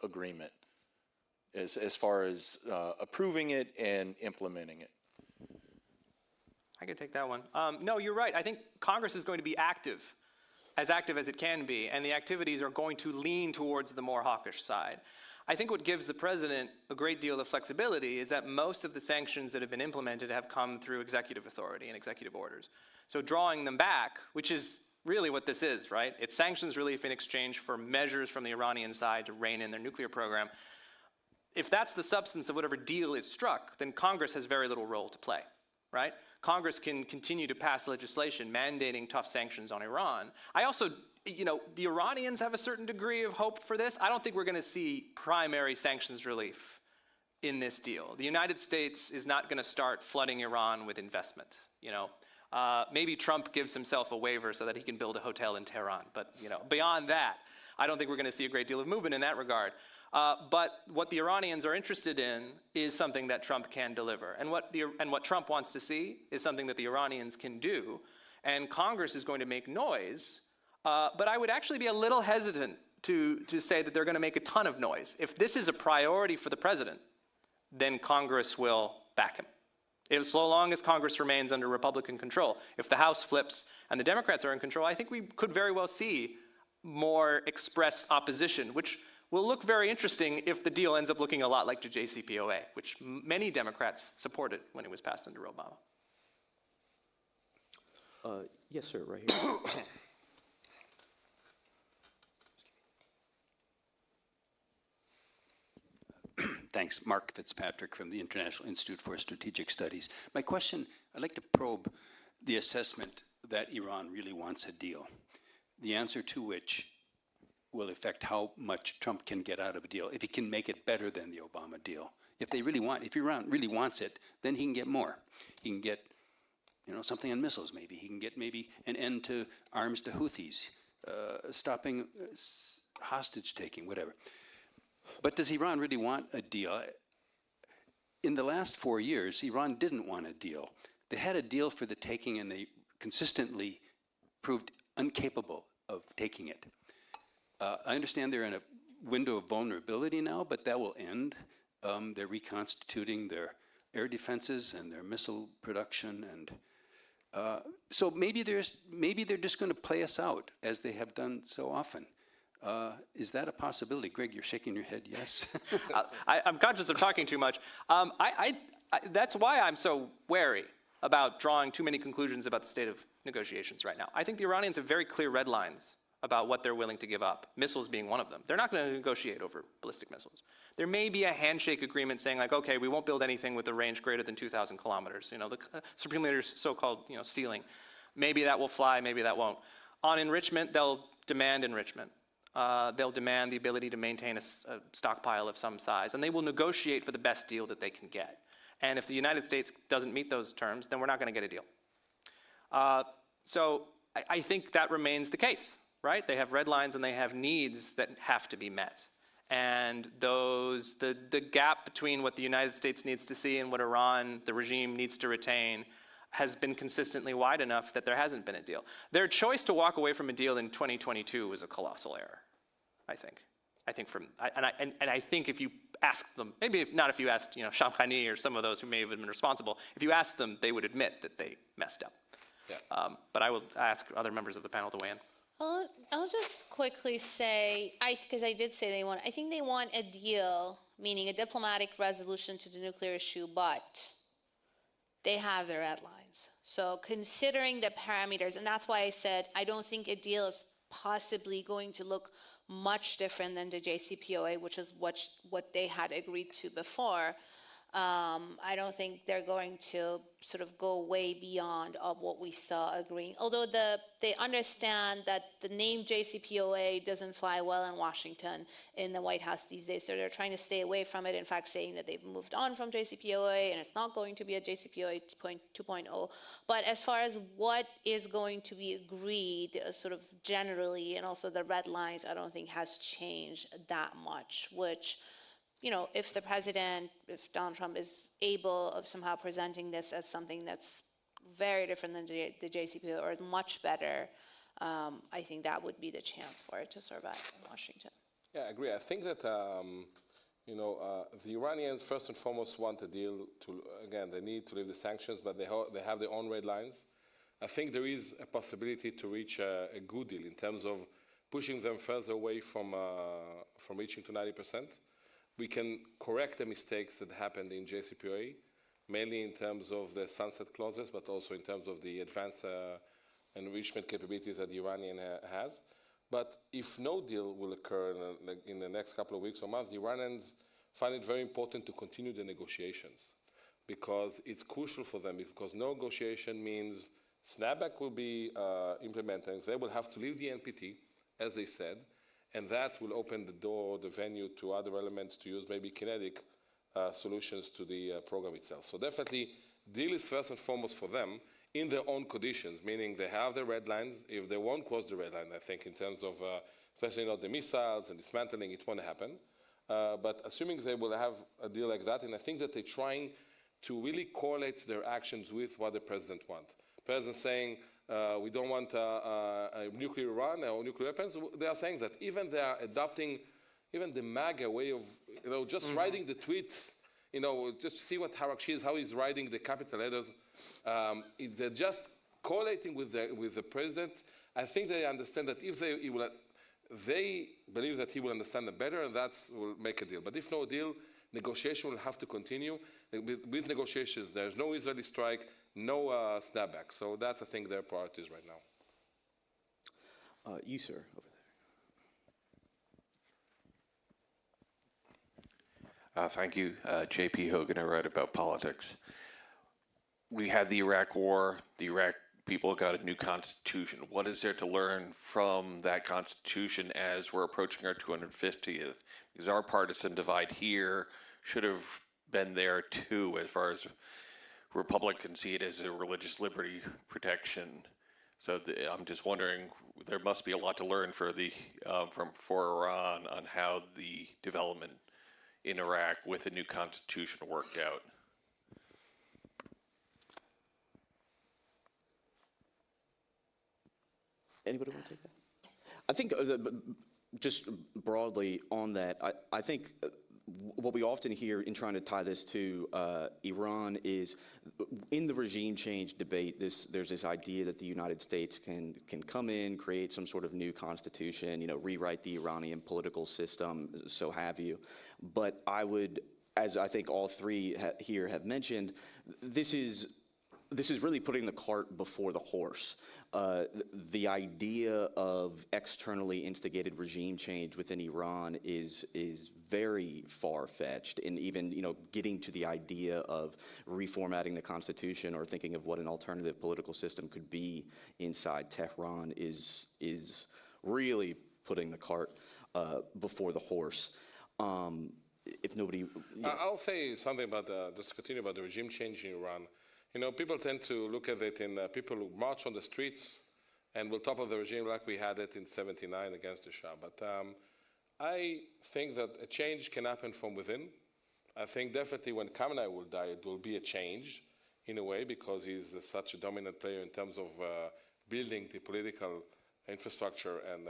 agreement as far as approving it and implementing it? I can take that one. No, you're right. I think Congress is going to be active as it can be, and the activities are going to lean towards the more hawkish side. I think what gives the president a great deal of flexibility is that most of the sanctions that have been implemented have come through executive authority and executive orders. So drawing them back, which is really what this is, right? It's sanctions relief in exchange for measures from the Iranian side to rein in their nuclear program. If that's the substance of whatever deal is struck, then Congress has very little role to play, right? Congress can continue to pass legislation mandating tough sanctions on Iran. I also, the Iranians have a certain degree of hope for this. I don't think we're going to see primary sanctions relief in this deal. The United States is not going to start flooding Iran with investment, Maybe Trump gives himself a waiver so that he can build a hotel in Tehran. But, beyond that, I don't think we're going to see a great deal of movement in that regard. But what the Iranians are interested in is something that Trump can deliver. And what Trump wants to see is something that the Iranians can do. And Congress is going to make noise. But I would actually be a little hesitant to say that they're going to make a ton of noise. If this is a priority for the president, then Congress will back him. So long as Congress remains under Republican control. If the House flips and the Democrats are in control, I think we could very well see more expressed opposition, which will look very interesting if the deal ends up looking a lot like the JCPOA, which many Democrats supported when it was passed under Obama. Yes, sir, right here. Thanks. Mark Fitzpatrick from the International Institute for Strategic Studies. My question, I'd like to probe the assessment that Iran really wants a deal, the answer to which will affect how much Trump can get out of a deal, if he can make it better than the Obama deal. If Iran really wants it, then he can get more. He can get, something on missiles maybe. He can get maybe an end to arms to Houthis, stopping hostage taking, whatever. But does Iran really want a deal? In the last 4 years, Iran didn't want a deal. They had a deal for the taking, and they consistently proved incapable of taking it. I understand they're in a window of vulnerability now, but that will end. They're reconstituting their air defenses and their missile production, and so maybe they're just going to play us out as they have done so often. Is that a possibility? Greg, you're shaking your head yes. I'm conscious of talking too much. That's why I'm so wary about drawing too many conclusions about the state of negotiations right now. I think the Iranians have very clear red lines about what they're willing to give up, missiles being one of them. They're not going to negotiate over ballistic missiles. There may be a handshake agreement saying like, okay, we won't build anything with a range greater than 2,000 kilometers. The Supreme Leader's so-called ceiling. Maybe that will fly, maybe that won't. On enrichment, they'll demand enrichment. They'll demand the ability to maintain a stockpile of some size, and they will negotiate for the best deal that they can get. And if the United States doesn't meet those terms, then we're not going to get a deal. So I think that remains the case, right? They have red lines and they have needs that have to be met. And the gap between what the United States needs to see and what Iran, the regime, needs to retain has been consistently wide enough that there hasn't been a deal. Their choice to walk away from a deal in 2022 was a colossal error, I think. I think if you asked them, maybe not if you asked Shamkhani or some of those who may have been responsible, if you asked them, they would admit that they messed up. Yeah. But I will ask other members of the panel to weigh in. I'll just quickly say, because I did say I think they want a deal, meaning a diplomatic resolution to the nuclear issue, but they have their red lines. So considering the parameters, and that's why I said I don't think a deal is possibly going to look much different than the JCPOA, which is what they had agreed to before. I don't think they're going to sort of go way beyond of what we saw agreeing. Although they understand that the name JCPOA doesn't fly well in Washington in the White House these days, so they're trying to stay away from it, in fact saying that they've moved on from JCPOA and it's not going to be a JCPOA 2.0. But as far as what is going to be agreed sort of generally, and also the red lines, I don't think has changed that much, which if the president, if Donald Trump is able of somehow presenting this as something that's very different than the JCPOA or much better, I think that would be the chance for it to survive in Washington. Yeah, I agree. I think that, the Iranians first and foremost want a deal again, they need to lift the sanctions, but they have their own red lines. I think there is a possibility to reach a good deal in terms of pushing them further away from reaching to 90%. We can correct the mistakes that happened in JCPOA, mainly in terms of the sunset clauses, but also in terms of the advanced enrichment capabilities that the Iranian has. But if no deal will occur in the next couple of weeks or months, the Iranians find it very important to continue the negotiations because it's crucial for them, because no negotiation means snapback will be implemented. They will have to leave the NPT, as they said, and that will open the door, the venue to other elements to use maybe kinetic solutions to the program itself. So definitely, deal is first and foremost for them in their own conditions, meaning they have the red lines. If they won't cross the red line, I think in terms of, especially the missiles and dismantling, it won't happen. But assuming they will have a deal like that, and I think that they're trying to really correlate their actions with what the president wants. The president saying, we don't want a nuclear Iran or nuclear weapons. They are saying that even they are adopting even the MAGA way of, just writing the tweets, just see what Harakshi is, how he's writing the capital letters. They're just correlating with the president. I think they understand that if they believe that he will understand them better, and that will make a deal. But if no deal, negotiation will have to continue. With negotiations, there's no Israeli strike, no snapback. So that's, I think, their priorities right now. You, sir, over there. Thank you. J.P. Hogan, I write about politics. We had the Iraq War. The Iraq people got a new constitution. What is there to learn from that constitution as we're approaching our 250th? Because our partisan divide here should have been there too, as far as Republicans see it as a religious liberty protection. So I'm just wondering, there must be a lot to learn for Iran on how the development in Iraq with the new constitution worked out. Anybody want to take that? I think just broadly on that, I think what we often hear in trying to tie this to Iran is in the regime change debate, there's this idea that the United States can come in, create some sort of new constitution, rewrite the Iranian political system, so have you. But I would, as I think all three here have mentioned, this is really putting the cart before the horse. The idea of externally instigated regime change within Iran is very far-fetched, and even getting to the idea of reformatting the constitution or thinking of what an alternative political system could be inside Tehran is really putting the cart before the horse. If nobody, I'll say something about just continue about the regime change in Iran. People tend to look at it in people who march on the streets and will topple the regime like we had it in '79 against the Shah. But I think that a change can happen from within. I think definitely when Khamenei will die, it will be a change in a way because he's such a dominant player in terms of building the political infrastructure and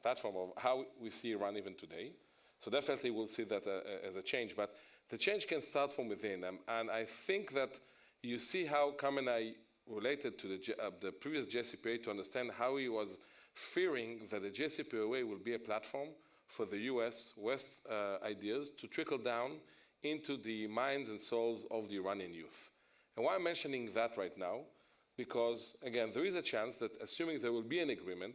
platform of how we see Iran even today. So definitely we'll see that as a change. But the change can start from within. And I think that you see how Khamenei related to the previous JCPOA to understand how he was fearing that the JCPOA will be a platform for the US West ideas to trickle down into the minds and souls of the Iranian youth. And why I'm mentioning that right now? Because, again, there is a chance that assuming there will be an agreement,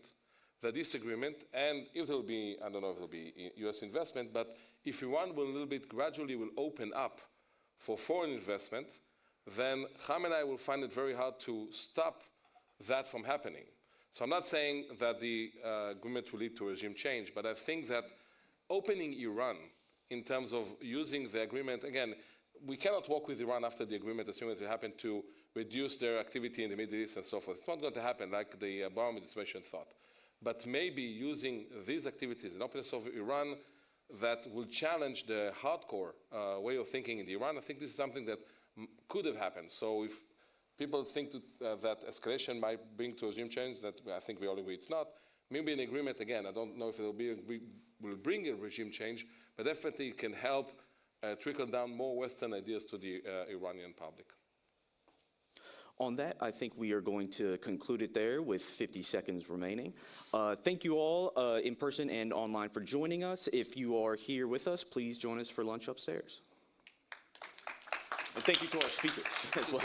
that this agreement, and if there will be, I don't know if there will be US investment, but if Iran will a little bit gradually will open up for foreign investment, then Khamenei will find it very hard to stop that from happening. So I'm not saying that the agreement will lead to regime change, but I think that opening Iran in terms of using the agreement, again, we cannot work with Iran after the agreement, assuming it will happen to reduce their activity in the Middle East and so forth. It's not going to happen like the Obama administration thought. But maybe using these activities in openness of Iran that will challenge the hardcore way of thinking in Iran, I think this is something that could have happened. So if people think that escalation might bring to regime change, that I think we all agree it's not, maybe an agreement, again, I don't know if it will bring a regime change, but definitely it can help trickle down more Western ideas to the Iranian public. On that, I think we are going to conclude it there with 50 seconds remaining. Thank you all in person and online for joining us. If you are here with us, please join us for lunch upstairs. And thank you to our speakers as well.